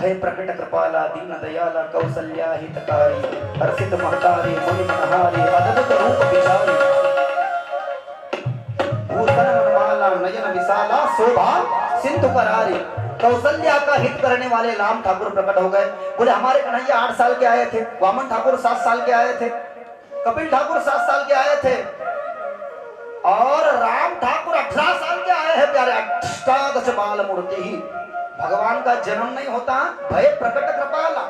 भय प्रकट कृपाला दीन दयाला कौसल्या हितकारी हर्षित महतारी मुनि मनहारी अद्भुत रूप विचारी भूषण मनमाला नयन विशाला शोभा सिंधु करारी। कौशल्या का हित करने वाले राम ठाकुर प्रकट हो गए। बोले हमारे कन्हैया 8 साल के आए थे, वामन ठाकुर 7 साल के आए थे, कपिल ठाकुर 7 साल के आए थे और राम ठाकुर 18 साल के आए हैं प्यारे। अष्टादश बाल मूर्ति ही भगवान का जन्म नहीं होता, भय प्रकट कृपाला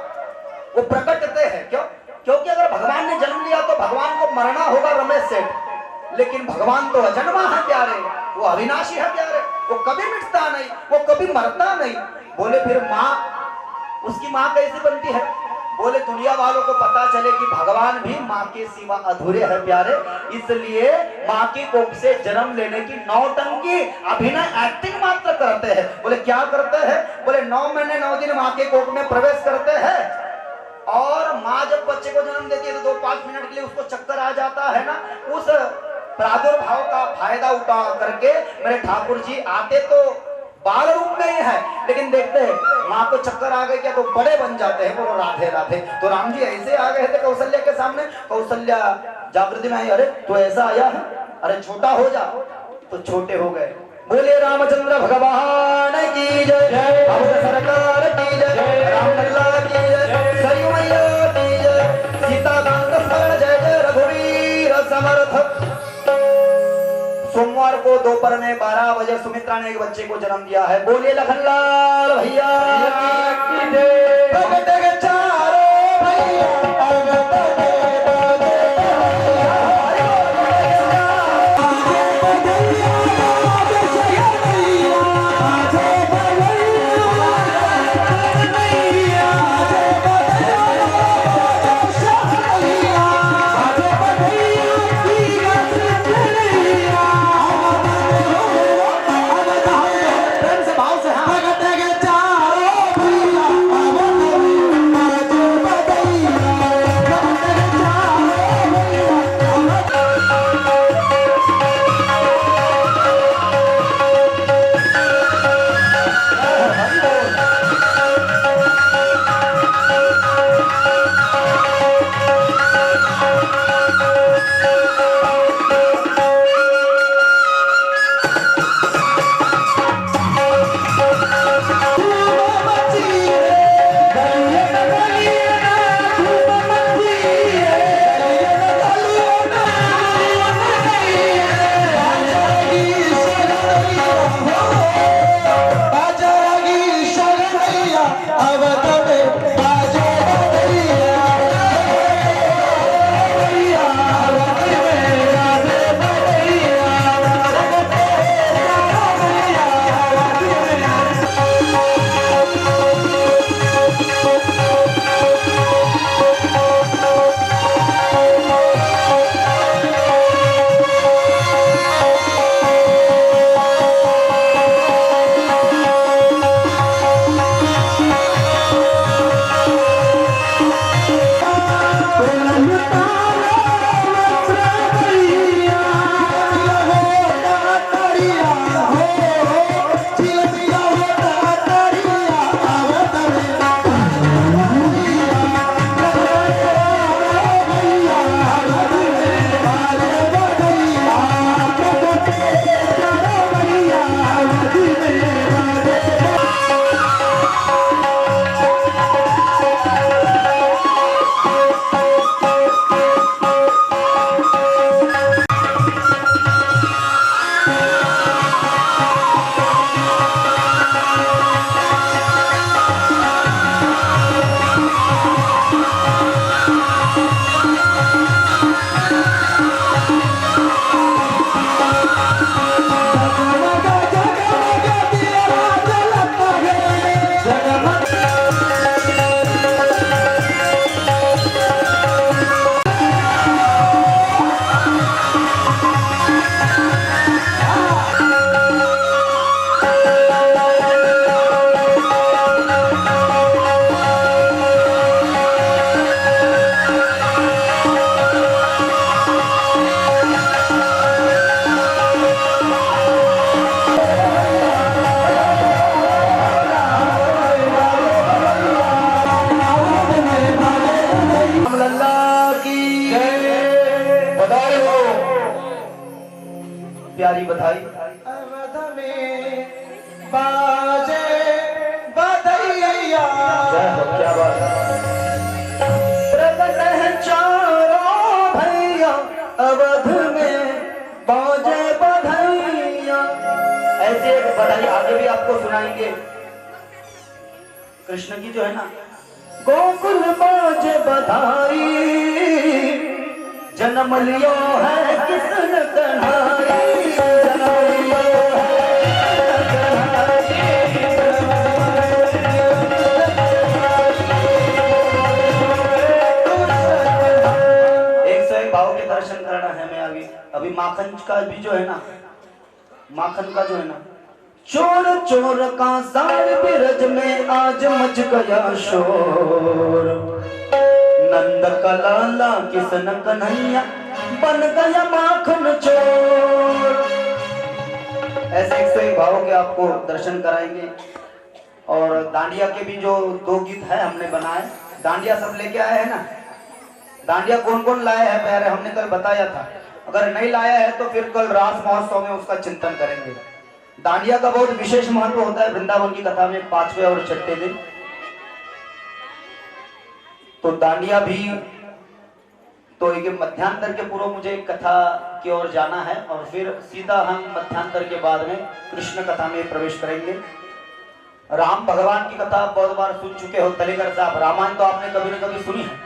वो प्रकटते हैं। क्यों? क्योंकि अगर भगवान ने जन्म लिया तो भगवान को मरना होगा रमेश सेठ, लेकिन भगवान तो अजन्मा है प्यारे, वो अविनाशी है प्यारे, वो कभी मिटता नहीं, वो कभी मरता नहीं। बोले फिर माँ, उसकी माँ कैसे बनती है? बोले दुनिया वालों को पता चले कि भगवान भी माँ के सिवा अधूरे हैं प्यारे, इसलिए माँ की कोख से जन्म लेने की नौटंकी अभिनय एक्टिंग मात्र करते हैं। बोले क्या करते हैं? बोले 9 महीने 9 दिन माँ के कोख में प्रवेश करते हैं और माँ जब बच्चे को जन्म देती है तो 2-5 मिनट के लिए उसको चक्कर आ जाता है ना, उस प्रादुर्भाव का फायदा उठा करके मेरे ठाकुर जी आते तो बाल रूप में ही है, लेकिन देखते हैं माँ को चक्कर आ गए क्या तो बड़े बन जाते हैं। बोलो राधे राधे। तो राम जी ऐसे आ गए थे कौशल्या के सामने। कौशल्या जागृति में आई, अरे तो ऐसा आया है, अरे छोटा हो जा, तो छोटे हो गए। बोले रामचंद्र भगवान की जय, अवध सरकार की जय, राम लल्ला की जय, सरयू मैया की जय, सीता कांत स्मरण जय जय रघुवीर समर्थ। सोमवार को दोपहर में 12 बजे सुमित्रा ने एक बच्चे को जन्म दिया है। बोलिए लखनलाल भैया की जय। बधाई। अवध में बाजे बधैया। जय हो, क्या बात है। प्रकट है चारों भैया अवध में बाजे बधैया। ऐसे एक बधाई आगे भी आपको सुनाएंगे। कृष्ण की जो है ना, गोकुल बाजे बधाई, जन्म लियो है कृष्ण कन्हैया, जन्म लियो है। 101 भाव के दर्शन करना है हमें। अभी माखन का भी जो है ना, माखन का जो है ना, चोर चोर का सार बिरज में आज मच गया शोर, नंद का लाला किशन कन्हैया बन गया माखन चोर। ऐसे 101 भावों के आपको दर्शन कराएंगे। और डांडिया के भी जो 2 गीत है हमने बनाए। डांडिया सब लेके आए हैं ना? डांडिया कौन कौन लाया है प्यारे, हमने कल बताया था। अगर नहीं लाया है तो फिर कल रास महोत्सव में उसका चिंतन करेंगे। डांडिया का बहुत विशेष महत्व होता है वृंदावन की कथा में 5वें और 6ठे दिन। तो डांडिया भी, तो एक मध्यांतर के पूर्व मुझे एक कथा की ओर जाना है और फिर सीधा हम मध्यांतर के बाद में कृष्ण कथा में प्रवेश करेंगे। राम भगवान की कथा आप बहुत बार सुन चुके हो तलेकर साहब। रामायण तो आपने कभी न कभी सुनी है,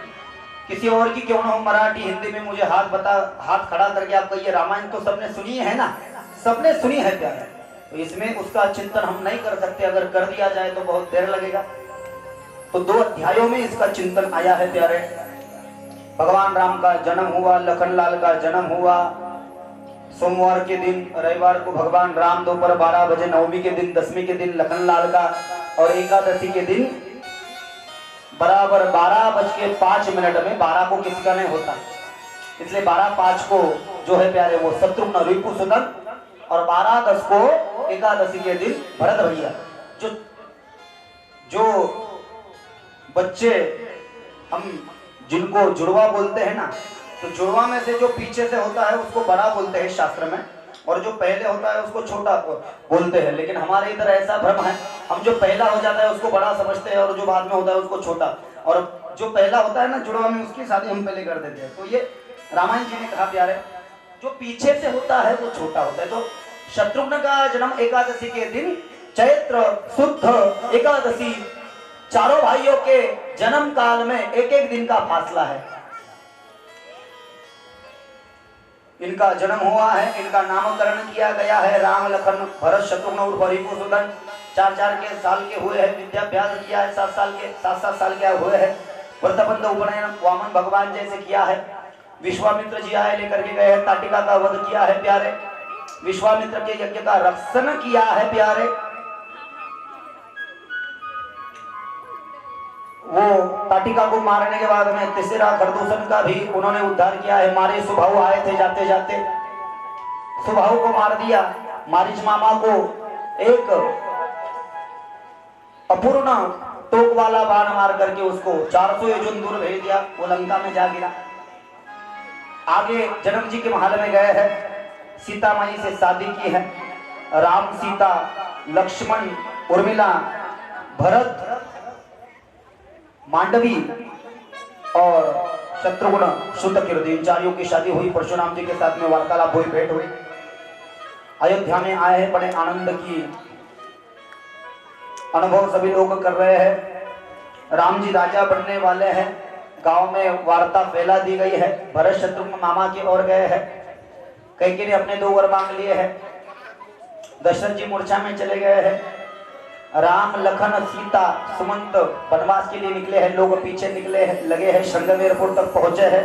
किसी और की क्यों ना हो, मराठी हिंदी में मुझे हाथ खड़ा करके आप कहिए रामायण तो सबने सुनी है ना? सबने सुनी है प्यारे। तो इसमें उसका चिंतन हम नहीं कर सकते, अगर कर दिया जाए तो बहुत देर लगेगा। तो 2 अध्यायों में इसका चिंतन आया है प्यारे। भगवान राम का जन्म हुआ, लखनलाल का जन्म हुआ सोमवार के दिन, रविवार को भगवान राम दोपहर 12 बजे, नवमी के दिन, दसवीं के दिन लखनलाल का, और एकादशी के दिन बराबर 12:05 में, 12 को किसी का नहीं होता, इसलिए 12:05 को जो है प्यारे वो शत्रुघ्न रिपुसुदन, और 12:10 को एकादशी के दिन भरत भैया। जो बच्चे हम जिनको जुड़वा बोलते हैं ना, तो जुड़वा में से जो पीछे से होता है उसको बड़ा बोलते हैं शास्त्र में, और जो पहले होता है उसको छोटा बोलते हैं। लेकिन हमारे इधर ऐसा भ्रम है, हम जो पहला हो जाता है उसको बड़ा समझते हैं और जो बाद में होता है उसको छोटा, और जो पहला होता है ना जुड़वा में, उसकी शादी हम पहले कर देते हैं। तो ये रामायण जी ने कहा प्यारे, जो पीछे से होता है वो छोटा होता है। तो शत्रुघ्न का जन्म एकादशी के दिन, चैत्र शुद्ध एकादशी, चारों भाइयों के जन्म काल में 1-1 दिन का फासला है। इनका जन्म हुआ है, इनका नामकरण किया गया है राम लखन भरत शत्रुघ्न उर्फ रिपुसुदन। 4-4 के साल के हुए हैं, विद्याभ्यास किया है, 7-7 साल के हुए हैं। व्रतबंध उपनयन वामन भगवान जैसे किया है। विश्वामित्र जी आए, लेकर के गए हैं, ताटिका का वध किया है प्यारे। विश्वामित्र के यज्ञ का रक्षण किया है प्यारे। वो ताटिका को मारने के बाद में तिसरा खरदूषण का भी उन्होंने उद्धार किया है। मारे सुबाहु आए थे, जाते जाते सुबाहु को मार दिया। मारीच मामा को एक अपूर्ण टोक वाला बाण मार करके उसको 400 योजन दूर भेज दिया, वो लंका में जा गिरा। आगे जनक जी के महल में गए हैं, सीता माई से शादी की है। राम, सीता, लक्ष्मण, उर्मिला, भरत, मांडवी और शत्रुघ्न शुतकीर्ति, इन चारों की शादी हुई। परशुराम जी के साथ में वार्तालाप हुई, भेंट हुई। अयोध्या में आए हैं, बड़े आनंद की अनुभव सभी लोग कर रहे हैं। राम जी राजा बनने वाले हैं, गांव में वार्ता फैला दी गई है। भरत शत्रुघ्न मामा की ओर गए हैं, कैकेयी ने अपने 2 वर मांग लिए हैं। दशरथ जी मूर्छा में चले गए हैं। राम, लखन, सीता, सुमंत वनवास के लिए निकले हैं, लोग पीछे निकले हैं, लगे हैं, श्रृंगवेरपुर तक पहुंचे हैं।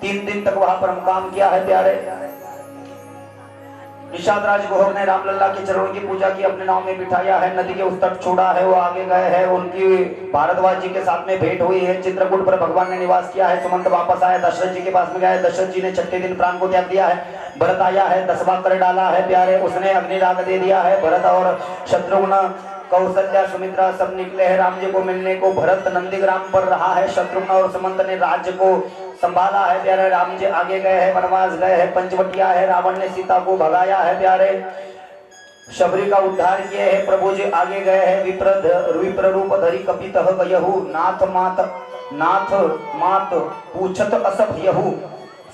3 दिन तक वहां पर हम काम किया है प्यारे। निषाद राज गोहर ने रामलल्ला के चरणों की पूजा की, अपने नाव में बिठाया है, नदी के उस तट छोड़ा है, वो आगे गए हैं। उनकी भारद्वाज जी के साथ में भेंट हुई है। चित्रकूट पर भगवान ने निवास किया है। सुमंत वापस आया, दशरथ जी के पास में गए। दशरथ जी ने 6ठे दिन प्राण को त्याग दिया है। भरत आया है, 10वां कर डाला है प्यारे, उसने अग्निराग दे दिया है। भरत और शत्रुघ्न कौशल्या सुमित्रा सब निकले हैं राम जी को मिलने को। भरत नंदीग्राम पर रहा है, शत्रुघ्न और सुमंत ने राज्य को संभाला है प्यारे। राम जी आगे गए हैं, वनवास गए हैं, पंचवटिया है, रावण ने सीता को भगाया है प्यारे। शबरी का उद्धार किए हैं प्रभु जी आगे गए हैं। विप्र रूप धरी कपितः गयहु, नाथ मात पूछत असभ यहु।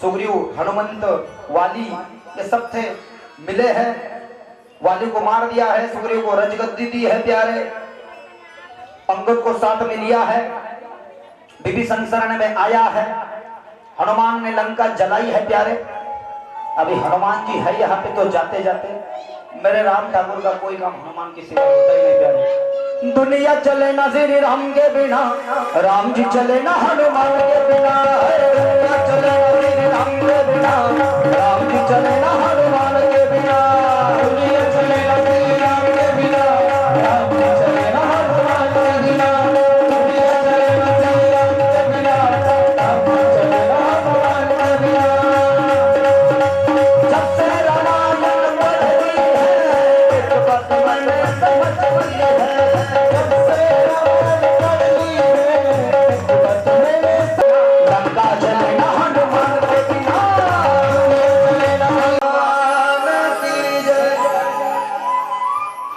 सुग्रीव, हनुमंत, वाली ये सब थे, मिले हैं। वाली को मार दिया है, सुग्रीव को रजगद्दी दी है प्यारे। अंगद को साथ में लिया है, विभीषण शरण में आया है। हनुमान ने लंका जलाई है प्यारे। अभी हनुमान जी है यहाँ पे तो जाते जाते मेरे राम ठाकुर का कोई काम हनुमान की सेवा होता ही नहीं प्यारे। दुनिया चले ना श्री राम के बिना, राम जी चले ना हनुमान के बिना। दुनिया चले ना श्री राम के बिना, राम जी चले ना हनुमान के बिना। दुनिया चले ना श्री राम के बिना, राम जी चले ना हनुमान के बिना। दुनिया चले ना श्री राम के बिना, राम जी चले ना हनुमान के बिना। जब से रामायण पढ़ी है, एक बात मैंने समझ ली है। जब से रामायण पढ़ी है, एक बात मैंने लंका चले ना हनुमान के बिना। चले ना हनुमान की जय।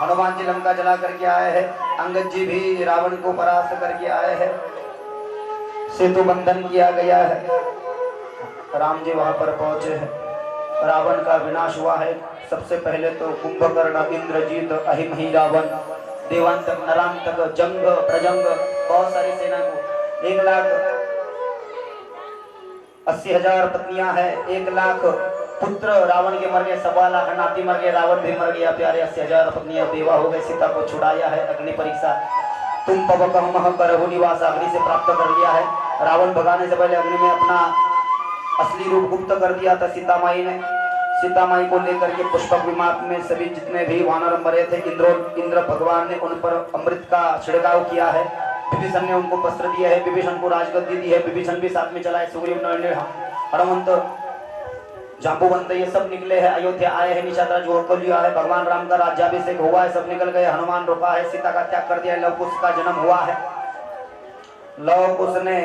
हनुमान जी लंका जला करके आए हैं, अंगद जी भी रावण को परास्त करके आए हैं। सेतु बंधन किया गया है, राम जी वहां पर पहुंचे हैं। रावण का विनाश हुआ है। सबसे पहले तो कुंभकर्ण, इंद्रजीत, अहिमही रावण, देवांतक, नरांतक, जंग, प्रजंग, बहुत सारी सेना को 1,80,000 पत्नियां हैं, 1 लाख पुत्र रावण के मर गए, 1.25 लाख नाती मर गए, रावण भी मर गया प्यारे। 80,000 पत्नियां बेवा हो गए। सीता को छुड़ाया है, अग्नि परीक्षा तुम पवकहमह करहु निवास, अग्नि से प्राप्त कर लिया है। रावण भगाने से पहले अग्नि में अपना असली रूप गुप्त कर दिया था सीता माई ने। सीता माई को लेकर के पुष्पक विमान में सभी जितने भी वानर मरे थे, इंद्र भगवान ने उन पर अमृत का छिड़काव किया है। विभीषण ने उनको वस्त्र दिया है, विभीषण को राजगद्दी दी है, विभीषण भी साथ में चला है। सुग्रीव, हनुमंत, जांबुवंत ये सब निकले हैं, अयोध्या आए हैं, निशाचर जोड़ कर लिया है। भगवान राम का राज्याभिषेक हुआ है, सब निकल गए। हनुमान रुका है, सीता का त्याग कर दिया है, लव कुश का जन्म हुआ है। लव कुश ने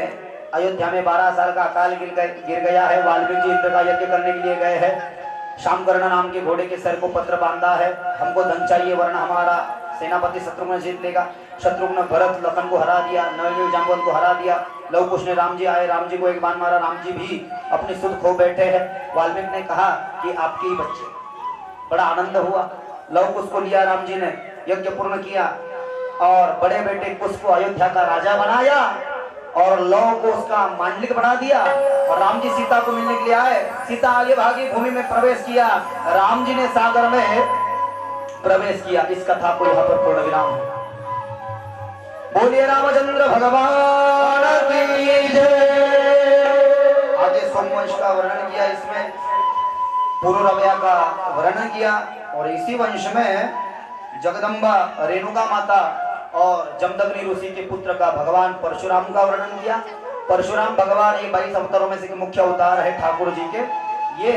अयोध्या में 12 साल का अकाल गिर गया है। वाल्मीकि जी इंद्र का यज्ञ करने के लिए गए हैं। शामकर्ण नाम के घोड़े के सर को पत्र बांधा है, हमको धन चाहिए वरना हमारा सेनापति शत्रुघ्न जीत लेगा। शत्रुघ्न भरत लखन को हरा दिया, नल जाम्बवन को हरा दिया। लव कुश ने राम जी आए, राम जी को एक बाण मारा, राम जी भी अपनी सुध खो बैठे हैं। वाल्मीकि ने कहा कि आपके ही बच्चे, बड़ा आनंद हुआ। लव कुश को लिया राम जी ने, यज्ञ पूर्ण किया और बड़े बेटे कुश को अयोध्या का राजा बनाया और लव को उसका मांडलिक बना दिया। और राम जी सीता को मिलने के लिए आए, सीता आगे भागी, भूमि में प्रवेश किया, राम जी ने सागर में प्रवेश किया। इस कथा को यहाँ पर पूर्ण विराम है। बोलिए रामचंद्र भगवान की जय। आगे सोमवंश का वर्णन किया, इसमें पुरुरवया का वर्णन किया और इसी वंश में जगदम्बा रेणुका माता और जमदग्नि ऋषि के पुत्र का भगवान परशुराम का वर्णन किया। परशुराम भगवान ये 22 अवतारों में से मुख्य अवतार है ठाकुर जी के। ये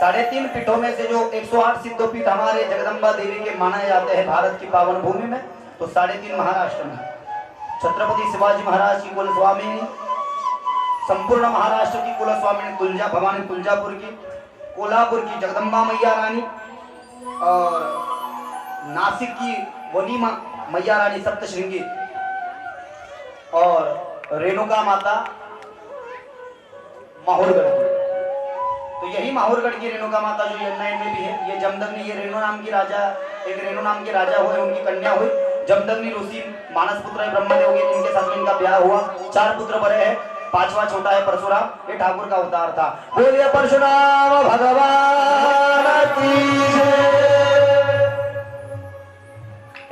3.5 पीठों में से जो 108 सिद्धोपीठ हमारे जगदम्बा देवी के माने जाते हैं भारत की पावन भूमि में, तो 3.5 महाराष्ट्र में छत्रपति शिवाजी महाराज की कुल स्वामिनी, संपूर्ण महाराष्ट्र की कुल स्वामिनी तुलजा भवानी तुलजापुर की, कोल्हापुर की जगदम्बा मैया रानी और नासिक की वनी मैया रानी सप्तश्रृंगी और रेणुका माता माहौरगढ़ की। तो यही माहौरगढ़ की रेणुका माता जो यमुना में भी है, ये जमदग्नि, ये रेणु नाम की राजा, एक रेणु नाम के राजा हुए, उनकी कन्या हुई जमदग्नि ऋषि, मानस पुत्र है ब्रह्मदेव, इनके साथ में इनका ब्याह हुआ। 4 पुत्र बड़े हैं, 5वां छोटा है परशुराम, ये ठाकुर का अवतार था। बोलिए परशुराम भगवान की जय।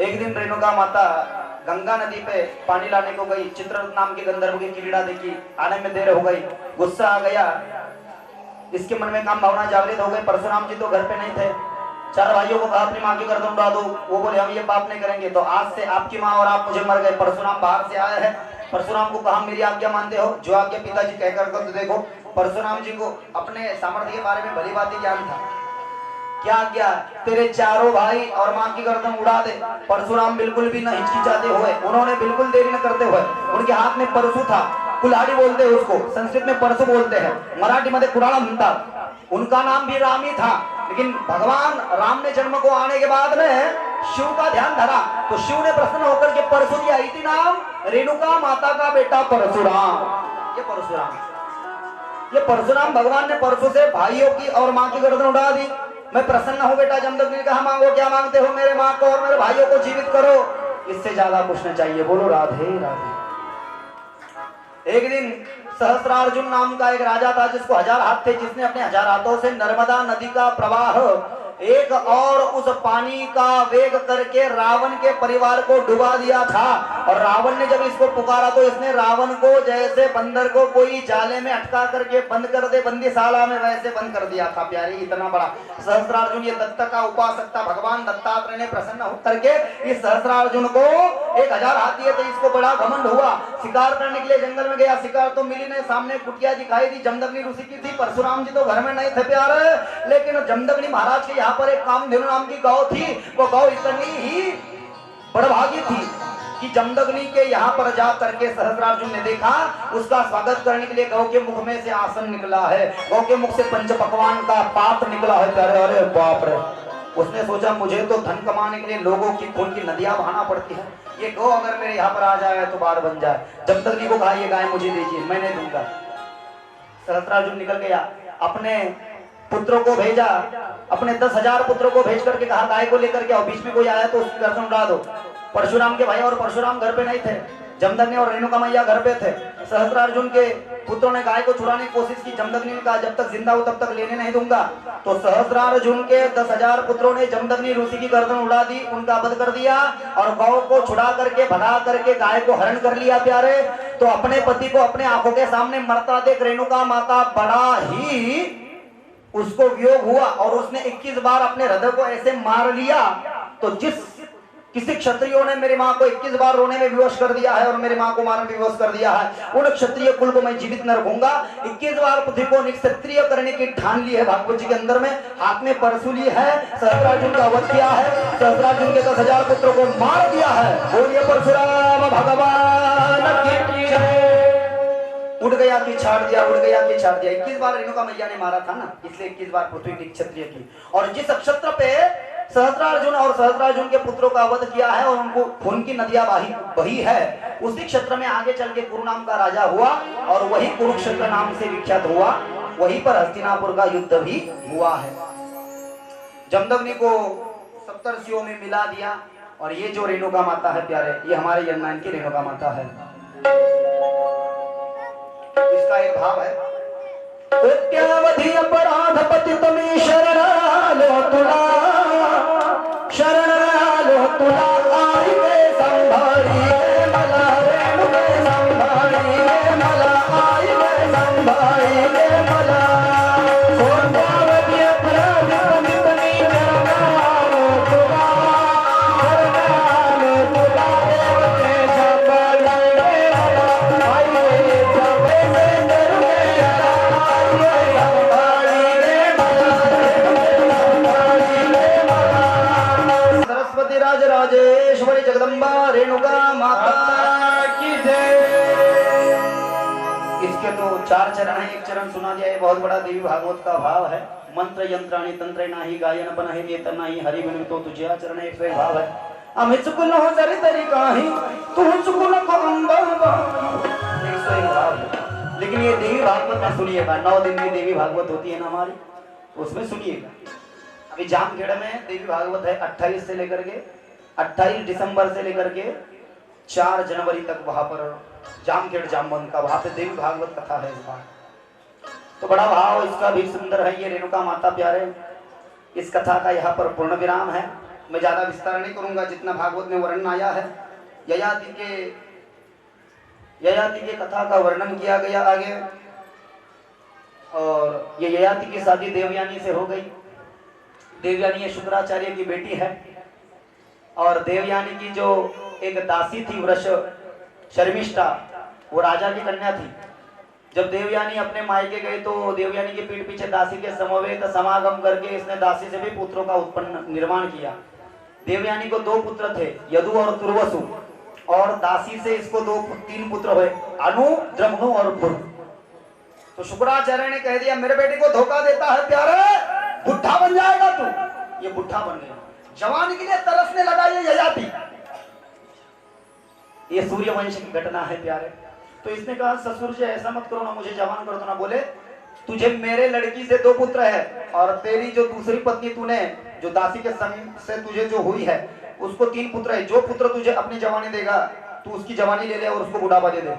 एक दिन रेणुका माता गंगा नदी पे पानी लाने को गई, चित्ररथ नाम के गंधर्व की क्रीड़ा देखी, आने में देर हो गई, गुस्सा आ गया, इसके मन में काम भावना जागृत हो गई। परशुराम जी तो घर पे नहीं थे, 4 भाइयों को कहा अपनी मां की गर्दन उड़ा दो, वो बोले हम ये पाप नहीं करेंगे, तो आज से आपकी मां और आप मुझे मर गए। परशुराम बाहर से आए हैं, परशुराम को कहा मेरी आज्ञा मानते हो, जो आज्ञा पिताजी कहकर तो देखो। परशुराम जी को अपने सामर्थ्य के बारे में भली बात ज्ञान था, क्या क्या तेरे चारों भाई और माँ की गर्दन उड़ा दे। परशुराम बिल्कुल भी न हिचकिचाते हुए, उन्होंने बिल्कुल देरी न करते हुए, उनके हाथ में परशु था, कुल्हाड़ी बोलते हैं उसको, संस्कृत में परशु बोलते हैं, मराठी में कुराड़ा म्हणतात। उनका नाम भी राम ही था। लेकिन भगवान राम ने जन्म को आने के बाद में शिव का ध्यान धरा, तो शिव ने प्रसन्न होकर के परशु दिया, इति नाम रेणुका माता का बेटा परशुराम। ये परशुराम भगवान ने परशु से भाइयों की और माँ की गर्दन उड़ा दी। मैं प्रसन्न हूँ बेटा। जमदग्नि ने कहा मांगो, क्या मांगते हो? मेरे माँ को और मेरे भाइयों को जीवित करो, इससे ज्यादा कुछ न चाहिए। बोलो राधे राधे। एक दिन सहस्त्रार्जुन नाम का एक राजा था जिसको 1000 हाथ थे, जिसने अपने 1000 हाथों से नर्मदा नदी का प्रवाह एक और उस पानी का वेग करके रावण के परिवार को डुबा दिया था। और रावण ने जब इसको पुकारा तो इसने रावण को जैसे बंदर को कोई जाले में अटका करके बंद कर दे बंदीशाला में, वैसे बंद कर दिया था। प्यारे, इतना बड़ा सहस्त्रार्जुन, ये दत्त का उपासक था। भगवान दत्तात्रेय ने प्रसन्न होकर के इस सहस्त्रार्जुन को 1000 हाथ दिए थे। इसको बड़ा घमंड हुआ, शिकार करने के लिए जंगल में गया, शिकार तो मिली नहीं। सामने कुटिया दिखाई दी, जमदग्नि ऋषि की थी। परशुराम जी तो घर में नहीं थे प्यारे, लेकिन जमदग्नि महाराज के यहाँ पर एक कामधेनु नाम की गौ थी। वो गौ इतनी ही बड़भागी थी कि जमदग्नि के यहाँ पर जा करके सहस्त्रार्जुन ने देखा, उसका स्वागत करने के लिए गौ के मुख में से आसन निकला है, गौ के मुख से पंच पकवान का पात्र निकला है। प्यारे, अरे बाप रे। उसने सोचा मुझे तो धन कमाने के लिए लोगों की खून की नदियां बहाना पड़ती है, ये गौ अगर मेरे यहाँ पर आ जाए तो बाढ़ बन जाए। जमदग्नि को कहा ये गाय मुझे दीजिए, मैं नहीं दूंगा। सहस्त्रार्जुन निकल गया, अपने पुत्रों को भेजा, अपने 10,000 पुत्रों को भेज करके कहा गाय को लेकर के आओ, बीच में कोई आया तो उसकी गर्दन उड़ा दो। परशुराम के भाई और परशुराम घर पे नहीं थे, जमदग्नि और रेणुका मैया घर पे थे। सहस्त्रार्जुन के पुत्रों ने गाय को छुड़ाने की कोशिश की, जमदग्नि ने कहा जब तक जिंदा हो तब तक लेने नहीं दूंगा। तो सहस्त्रार्जुन के 10,000 पुत्रों ने जमदग्नि ऋषि की गर्दन उड़ा दी, उनका वध कर दिया और गौ को छुड़ा करके भगा करके गाय को हरण कर लिया। प्यारे, तो अपने पति को अपने आंखों के सामने मरता देख रेणुका माता बड़ा ही उसको वियोग हुआ और उसने 21 बार अपने हृदय को ऐसे मार लिया। तो किसी क्षत्रियों ने मेरी माँ को 21 बार रोने में विवश कर दिया है और मेरी माँ को मारने में विवश कर दिया है, उन क्षत्रिय कुल को मैं जीवित न रखूंगा। 21 बार पृथ्वी को निक्षत्रिय करने की ठान ली है भागवत जी के अंदर में। हाथ में परशु ली है, सहस्त्रार्जुन का वध किया है, सहस्त्रार्जुन के 10,000 पुत्रों को मार दिया है। बोलिए परशुराम भगवान की जय। उड़ गया कि छाड़ दिया, उड़ गया कि छाड़ दिया। 21 बार रेणुका मैया ने मारा था ना, इसलिए 21 बार पृथ्वी की क्षत्रिय की। और जिस नक्षत्र पे सहस्त्रार्जुन और सहस्त्रार्जुन के पुत्रों का वध किया है और उनको खून की नदियां बही है, उसी क्षेत्र में आगे चल के कुरु नाम का राजा हुआ और वही कुरुक्षेत्र नाम से विख्यात हुआ। वहीं पर हस्तिनापुर का युद्ध भी हुआ है। जमदग्नि को सप्तर्षियों में मिला दिया। और ये जो रेणुका माता है प्यारे, ये हमारे यन्नान की रेणुका माता है। इसका एक भाव है, प्रत्यावधि अपराध पतितमी शरणालो तुला, शरणालो तुला आई वे संभाळी मला, रेणुके संभाळी मला, आई वे संभाळी मला। प्रत्यावधि अपराध पतितमी शरणालो तुला, शरणालो तुला रेणुके संभाळी मला, आई वे संभाळी। सरस्वती राज राजेश्वरी जगदम्बा रेणुका माता की जय। इसके तो 4 चरण है, एक चरण सुना दिया है। बहुत बड़ा देवी भागवत का भाव है। मंत्र यंत्राणी तंत्र नाही, गायन पण आहे नेतर नाही, हरि विनु तो तुझे आचरण 101 भाव है। आम्ही चुकलो हो जरी तरी काही, तू चुकू नको अंबा, 101 भाव है। लेकिन ये देवी भागवत में सुनिएगा, 9 दिन में देवी भागवत होती है ना हमारी, उसमें सुनिएगा। अभी जामखेड़ में देवी भागवत है 28 से लेकर के 28 दिसंबर से लेकर के 4 जनवरी तक वहां पर जामखेड़ जामबंद का, वहां पे देवी भागवत कथा है इस बार। तो बड़ा भाव इसका भी सुंदर है। ये रेणुका माता प्यारे, इस कथा का यहाँ पर पूर्ण विराम है। मैं ज्यादा विस्तार नहीं करूंगा, जितना भागवत में वर्णन आया है। ययाति के कथा का वर्णन किया गया आगे। और ये ययाति की शादी देवयानी से हो गई। देवयानी शुक्राचार्य की बेटी है और देवयानी की जो एक दासी थी वृष शर्मिष्ठा, वो राजा की कन्या थी। जब देवयानी अपने मायके गए तो देवयानी के पीठ पीछे दासी के समवेत समागम करके इसने दासी से भी पुत्रों का उत्पन्न निर्माण किया। देवयानी को 2 पुत्र थे, यदु और तुर्वसु, और दासी से इसको 3 पुत्र हुए, अनु, द्रमनु और पुर। तो शुक्राचार्य ने कह दिया मेरे बेटे को धोखा देता है प्यारे, बुढ़ा बन जाएगा तू। ये बुढ़ा बन गया, जवान के लिए तरसने लगा ये ययाति। ये सूर्यवंश की घटना है प्यारे। तो इसने कहा ससुर जी ऐसा मत करो ना, मुझे जवान कर दो ना। बोले तुझे मेरे लड़की से 2 पुत्र है, और तेरी जो दूसरी पत्नी तूने जो दासी के संग से तुझे जो हुई है उसको 3 पुत्र है। जो पुत्र तुझे अपनी जवानी देगा तू उसकी जवानी ले ले और उसको बुढ़ापा दे दे।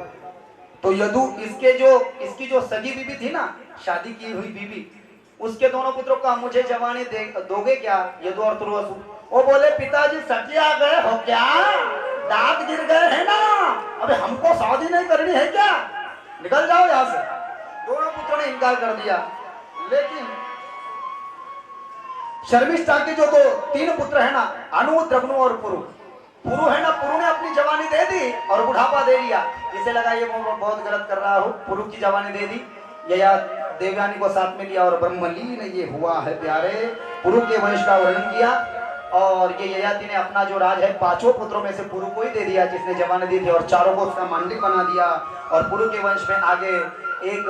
तो यदु इसकी जो सगी बीबी थी ना, शादी की हुई बीबी, उसके दोनों पुत्रों का मुझे जवानी दोगे क्या, यदु और तुर्वसु? वो बोले पिताजी सटिया गए हो क्या, दांत गिर गए हैं ना, अबे हमको शादी नहीं करनी है क्या, निकल जाओ यहाँ से। दोनों पुत्रों ने इनकार कर दिया। लेकिन शर्मिष्ठा के जो 3 पुत्र है ना, अनु, द्रमनु और पुरु, पुरु है ना, पुरु ने अपनी जवानी दे दी और बुढ़ापा दे लिया। इसे लगा ये बहुत गलत कर रहा हूँ, पुरु की जवानी दे दी, यया देवयानी को साथ में लिया और ब्रह्मलीन ये हुआ है प्यारे। पुरु के वंश का वर्णन किया, और ये ययाति ने अपना जो राज है 5 पुत्रों में से पुरु को ही दे दिया जिसने जवानी दी थी, और 4 को उसका मांडलिक बना दिया। और पुरु के वंश में आगे एक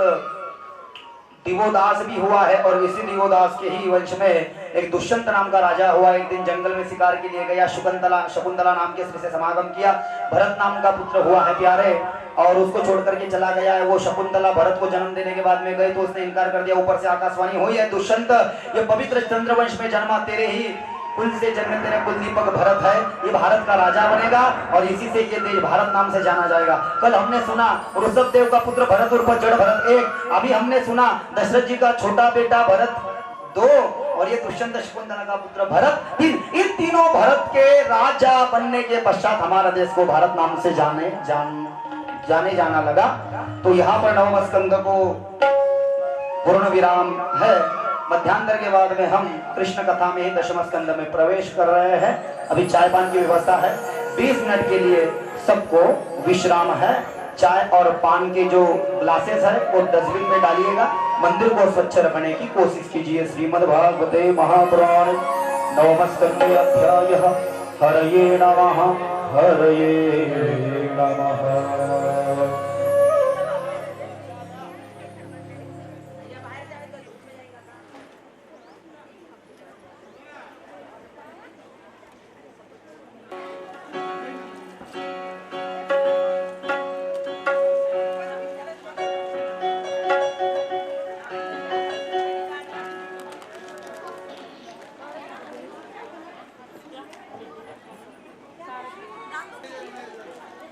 दिवोदास भी हुआ है, और इसी दिवोदास के ही वंश में एक दुष्यंत नाम का राजा हुआ। एक दिन जंगल में शिकार के लिए गया, शकुंतला नाम के स्त्री से समागम किया, भरत नाम का पुत्र हुआ है प्यारे, और उसको छोड़ करके चला गया है। वो शकुंतला भरत को जन्म देने के बाद में गए तो उसने इनकार कर दिया। ऊपर से आकाशवाणी हुई है, दुष्यंत ये पवित्र चंद्रवंश में जन्मा, तेरे ही कुल से जन्मे तेरा कुल दीपक भरत है, ये भारत का राजा बनेगा और इसी से ये देश भारत नाम से जाना जाएगा। कल हमने सुना ऋषभ देव का पुत्र भरत उर्फ जड़ भरत 1, अभी हमने सुना दशरथ जी का छोटा बेटा भरत 2, और ये दुष्यंत शकुंतला का पुत्र भरत 3। इन तीनों भरत के राजा बनने के पश्चात हमारा देश को भारत नाम से जाना लगा। तो यहाँ पर 9वें स्कंद को पूर्ण विराम है। मध्यांतर के बाद में हम कृष्ण कथा में ही 10वें स्कंद में प्रवेश कर रहे हैं। अभी चाय पान की व्यवस्था है, 20 मिनट के लिए सबको विश्राम है। चाय और पान के जो ग्लासेस है वो डस्टबिन में डालिएगा। मंदिर को स्वच्छ रखने की कोशिश कीजिए। श्रीमद् भागवते महापुराण 9वें स्कंदे अध्याय हरये नमः हरये नमः।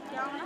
क्या होना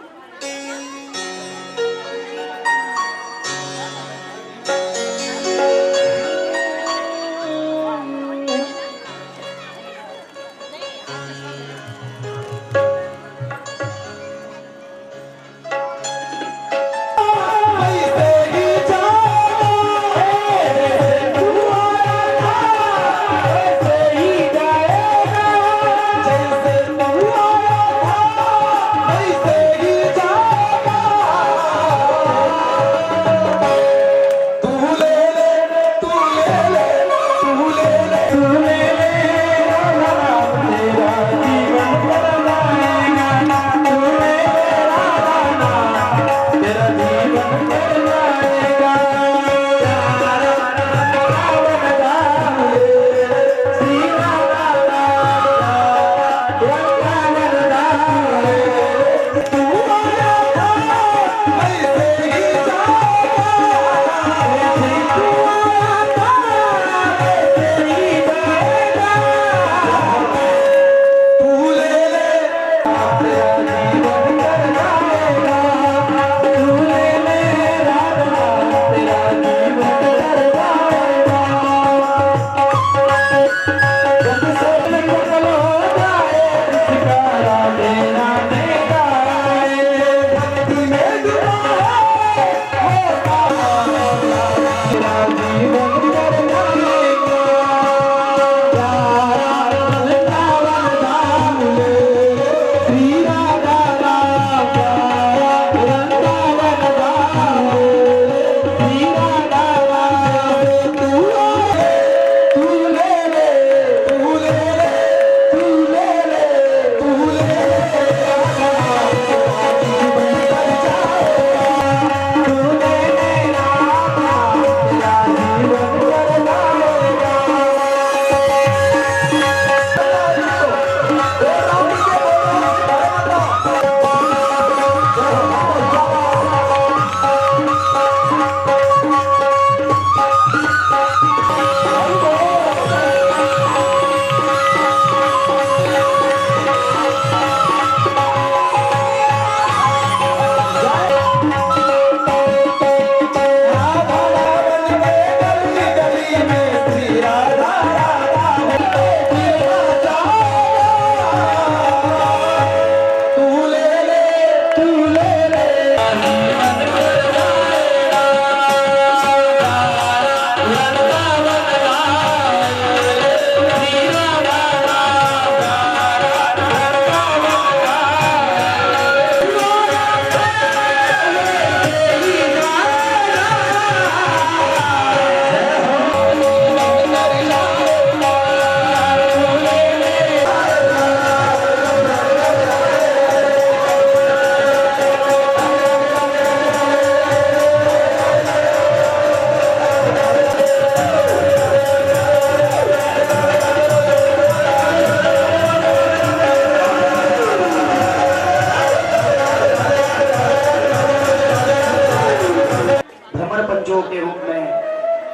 भ्रमर पंचों के रूप में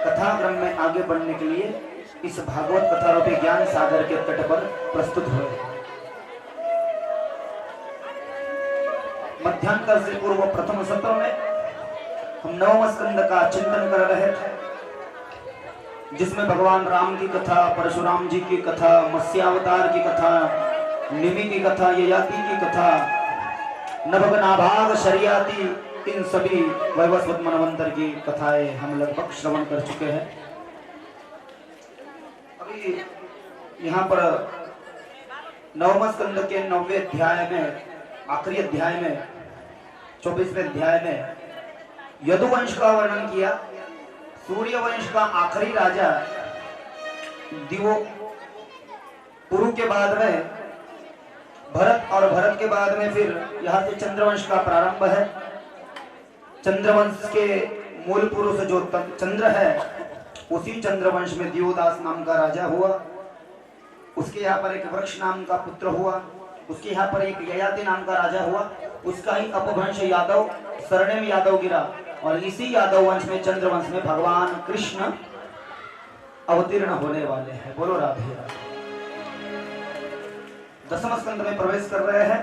कथा क्रम में आगे बढ़ने के लिए इस भागवत कथा रूपी ज्ञान सागर के तट पर प्रस्तुत हुए। मध्यांतर से पूर्व प्रथम सत्र में हम नवम स्कंद का चिंतन कर रहे थे, जिसमें भगवान राम की कथा, परशुराम जी की कथा, मत्स्यावतार की कथा, निमि की कथा, ययाति की कथा, नभगनाभाग, शरियाती, इन सभी वैवस्वत मनवंतर की कथाएं हम लगभग श्रवण कर चुके हैं। अभी यहाँ पर नवम स्कंद के 9वें अध्याय में, आखिरी अध्याय में, 24वें अध्याय में यदुवंश का वर्णन किया। सूर्यवंश का आखिरी राजा दिवो, पुरु के बाद में भरत, और भरत के बाद में फिर यहाँ से चंद्रवंश का प्रारंभ है। चंद्रवंश के मूल पुरुष जो चंद्र है, उसी चंद्रवंश में दियोदास नाम का राजा हुआ। उसके यहाँ पर एक वृक्ष नाम का पुत्र हुआ। उसके यहाँ पर एक ययाति नाम का राजा हुआ। उसका ही अपभ्रंश यादव, सरनेम यादव गिरा, और इसी यादव वंश में, चंद्रवंश में भगवान कृष्ण अवतीर्ण होने वाले हैं। बोलो राधे राधे। दसम स्कंद में प्रवेश कर रहे हैं।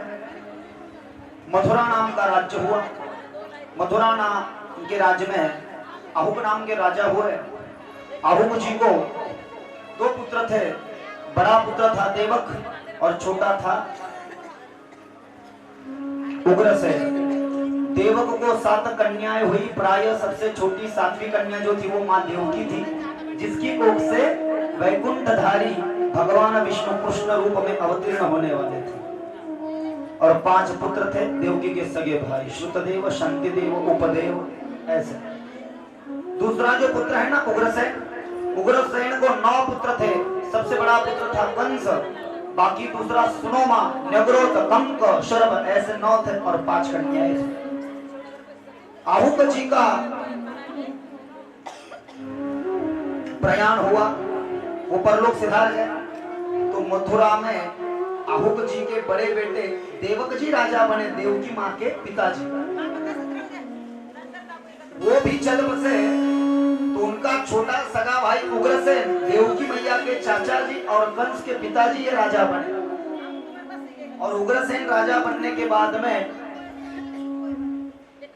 मथुरा नाम का राज्य हुआ। मथुरा नाम के राज्य में अहुक नाम के राजा हुए। अहुक जी को 2 पुत्र थे। बड़ा पुत्र था देवक और छोटा था उग्रसेन। देवक को 7 कन्याएं हुई। प्राय सबसे छोटी 7वीं कन्या जो थी वो मां देवकी थी, जिसकी कोख से वैकुंठधारी भगवान विष्णु कृष्ण रूप में अवतीर्ण होने वाले थे। और 5 पुत्र थे देवकी के सगे भाई, श्रुतदेव, शांतिदेव, उपदेव, ऐसे। दूसरा जो पुत्र है ना उग्रसेन, उग्रसेन को 9 पुत्र थे। सबसे बड़ा पुत्र था कंस, बाकी दूसरा सुनोमा, नगरोत, कंक, शरभ, ऐसे 9 थे, और 5 कन्याएं थी। आहुक जी का प्रयाण हुआ, वो परलोक सिधार गया। तो मथुरा में आहुक जी के बड़े बेटे देवक जी राजा बने, देवकी मां के पिताजी। वो भी चल बसे, तो उनका छोटा सगा भाई उग्रसेन, देवकी मैया के चाचा जी और कंस के पिताजी, ये राजा बने। और उग्रसेन राजा बनने के बाद में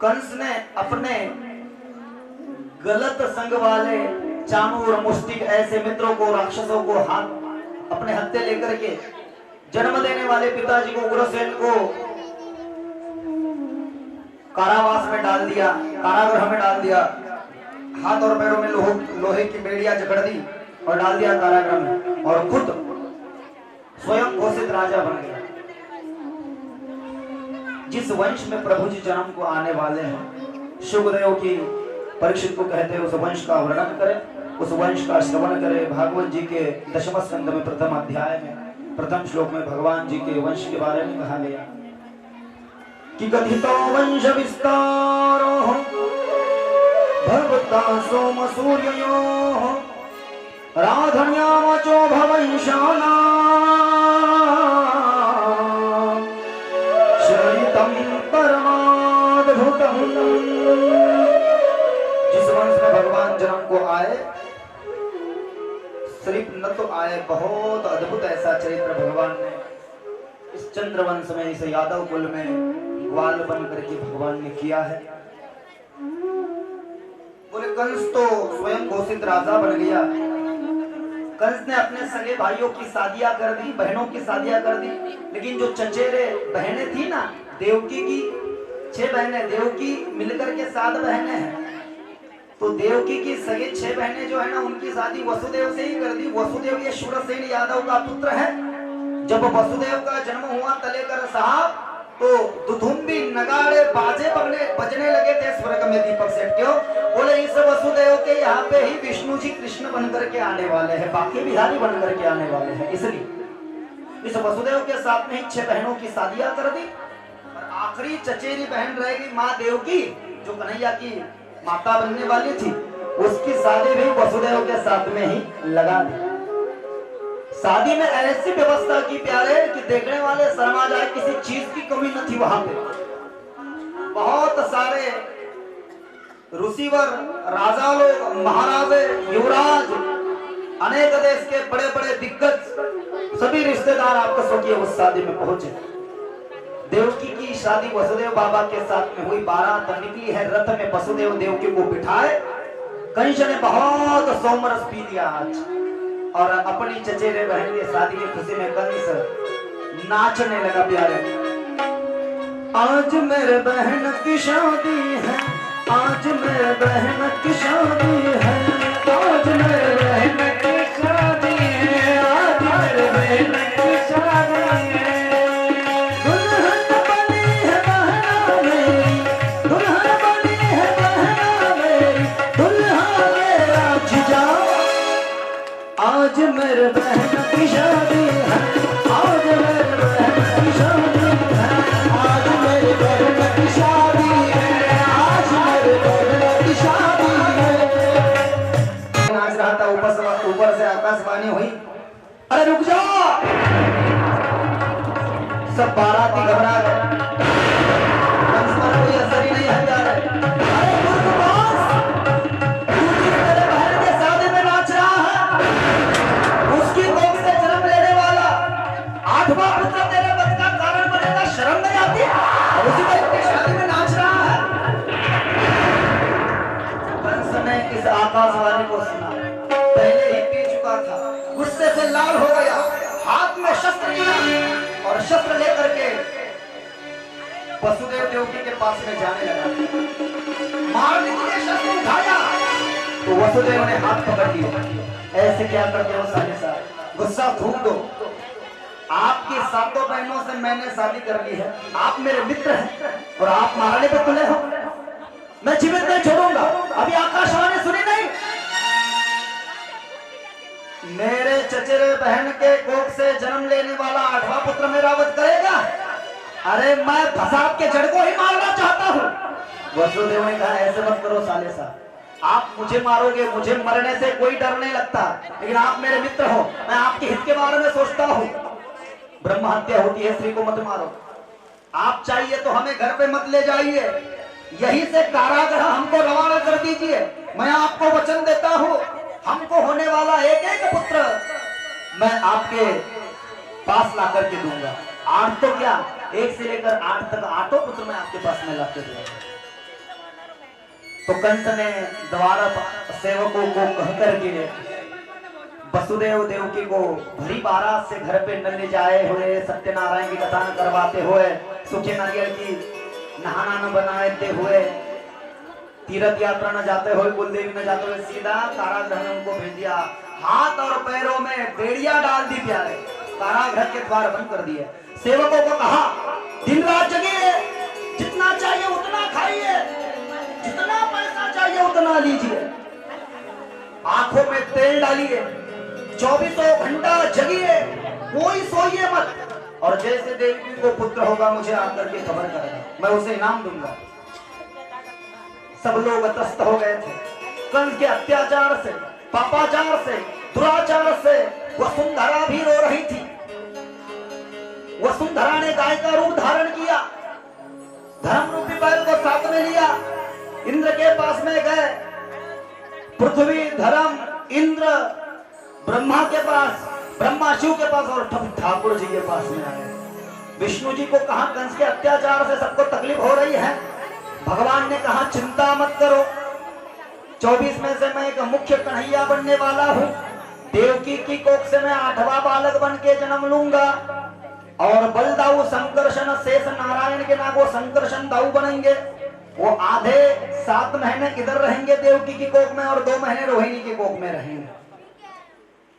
कंस ने अपने गलत संग वाले चाणूर, मुष्टिक ऐसे मित्रों को, राक्षसों को हाथ अपने हत्थे लेकर के जन्म देने वाले पिताजी को, उग्रसेन को, कारावास में डाल दिया, कारागृह में डाल दिया। हाथ और पैरों में लोहे की बेड़ियां जकड़ दी और डाल दिया कारागृह में, और खुद स्वयं घोषित राजा बन गया। जिस वंश में प्रभु जी जन्म को आने वाले हैं, शुभदेव की परीक्षित को कहते हैं उस वंश का वर्णन करें, उस वंश का श्रवण करें। भागवत जी के दशम स्कंद में प्रथम अध्याय में प्रथम श्लोक में भगवान जी के वंश के बारे में कहा गया कि कथितो वंश विस्तारो भगवता सोम सूर्ययोः राधन्यामचो भवंशाना चरितं परमाद्भुतम्। जिस वंश में भगवान जन्म को आए, सिर्फ न तो आए, बहुत अद्भुत ऐसा चरित्र भगवान ने इस चंद्रवंश में, इस यादव कुल में ग्वाल बन करके भगवान ने किया है। बोले कंस तो स्वयं घोषित राजा बन गया। कंस ने अपने सगे भाइयों की शादियां कर दी, बहनों की शादियां कर दी, लेकिन जो चचेरे बहनें थी ना, देवकी की 6 बहनें, देवकी मिलकर के 7 बहनें हैं। तो देवकी की सगे 6 बहनें जो है ना, उनकी शादी वसुदेव से ही कर दी। वसुदेव ये शूरसेन यादव का पुत्र है। जब वसुदेव का जन्म हुआ तलेकर साहब, तो दुधुम्बी नगाड़े बाजे बजने लगे थे स्वर्ग में। दीपक सेठ क्यों बोले, इस वसुदेव के यहाँ पे ही विष्णु जी कृष्ण बनकर के आने वाले हैं, बाकी बिहारी बनकर के आने वाले हैं। इसलिए इस वसुदेव के साथ में ही 6 बहनों की शादियां कर दी। और आखिरी चचेरी बहन रहेगी माँ देवकी, जो कन्हैया की माता बनने वाली थी। उसकी शादी भी वसुदेव के साथ में ही लगा दी। शादी में ऐसी व्यवस्था की प्यारे कि देखने वाले शर्मा जाए, किसी चीज की कमी न थी वहां पे। बहुत सारे ऋषिवर, राजा लोग, महाराजे, युवराज, अनेक देश के बड़े बड़े दिग्गज, सभी रिश्तेदार आपको स्वकीय उस शादी में पहुंचे। देवकी की शादी वसुदेव बाबा के साथ में हुई। बारात निकली है रथ में, वसुदेव देवकी को बिठाए। कंस ने बहुत सोमरस पी लिया आज, और अपनी चचेरे बहन की शादी की खुशी में कंस नाचने लगा प्यारे। आज मेरे बहन की शादी है, आज मेरे बहन की शादी है, आज मेरे बहन की शादी है, आज मेरे बहन की शादी है। दुल्हन बनी है बहना मेरी, दुल्हन बनी है बहना मेरी, दुल्हा मेरा जीजा। आज मेरे बहन की शादी है, आज मेरे बहन की शादी है, आज मेरे बहन की शादी है, आज मेरे बहन की शादी है। नाच रहा था, ऊपर से आकाशवाणी हुई, अरे रुक जाओ। सब बाराती घबरा गए। कोई असर ही नहीं है प्यारे। अरे मेरे बहन के शादी में नाच रहा है, उसकी कोख से जन्म लेने वाला 8वां पुत्र तेरे बच का कारण बनेगा, शर्म नहीं आती? और उसी बहन की शादी में नाच रहा है। कंस ने इस आकाशवाणी को सुना, पहले ही पी चुका था, गुस्से से लाल हो गया, हाथ में शस्त्र लिया और शस्त्र लेकर के वसुदेव देवकी के पास में जाने लगा। मारने के लिए शस्त्र उठाया तो वसुदेव ने हाथ पकड़ लिया। ऐसे क्या करते हो साले साहब, गुस्सा थूक दो। आपकी 7 बहनों से मैंने शादी कर ली है, आप मेरे मित्र हैं और आप मारने पे तुले हो। मैं जीवित नहीं छोड़ूंगा। अभी आकाशवाणी सुनी नहीं? मेरे चचेरे बहन के कोख से जन्म लेने वाला 8वां पुत्र मेरा वध करेगा? अरे मैं फसाद के जड़ को ही मारना चाहता हूँ। वसुदेव ने कहा, ऐसे मत करो साले साहब, आप मुझे मारोगे, मुझे मरने से कोई डर नहीं लगता, लेकिन आप मेरे मित्र हो, मैं आपके हित के बारे में सोचता हूँ। ब्रह्म हत्या होती है, स्त्री को मत मारो। आप चाहिए तो हमें घर पे मत ले जाइए, यहीं से कारागृह हमको रवाना कर दीजिए। मैं आपको वचन देता हूँ, हमको होने वाला एक एक पुत्र मैं आपके पास ला करके दूंगा। 8 तो क्या, 1 से लेकर 8 तक 8 पुत्र मैं आपके पास में ला के दूंगा। तो कंस ने द्वारा सेवकों को कहकर के वसुदेव देवकी को भरी बारात से घर पे न ले जाए हुए, सत्यनारायण की कथा न करवाते हुए, सूखे नारियल की नहाना न बनाते हुए, तीर्थ यात्रा न जाते हुए, कुलदेवी न जाते हुए, सीधा कारागृह में उनको भेज दिया। हाथ और पैरों में बेड़ियां डाल दी प्यारे, कारागृह के द्वार बंद कर दिए। सेवकों को कहा, दिन रात जगिए, जितना चाहिए उतना खाइए, जितना पैसा चाहिए उतना लीजिए, आंखों में तेल डालिए, 24 घंटा जगिए, कोई सोइए मत, और जैसे देवी को पुत्र होगा मुझे आकर के खबर करेगा, मैं उसे इनाम दूंगा। सब लोग त्रस्त हो गए थे कंस के अत्याचार से, पापाचार से, दुराचार से। वसुंधरा भी रो रही थी। वसुंधरा ने गाय का रूप धारण किया, धर्म रूपी बैल को साथ में लिया, इंद्र के पास में गए। पृथ्वी, धर्म, इंद्र, ब्रह्मा के पास, ब्रह्मा शिव के पास और ठाकुर जी के पास में आए। विष्णु जी को कहा, कंस के अत्याचार से सबको तकलीफ हो रही है। भगवान ने कहा, चिंता मत करो, 24 में से मैं एक मुख्य कन्हैया बनने वाला हूँ। देवकी की कोख से मैं 8वां बालक बन के जन्म लूंगा। और बलदाऊ संकर्षण शेष नारायण के नागो संकर्षण दाऊ बनेंगे। वो आधे 7 महीने इधर रहेंगे देवकी की कोख में और 2 महीने रोहिणी की कोख में रहेंगे।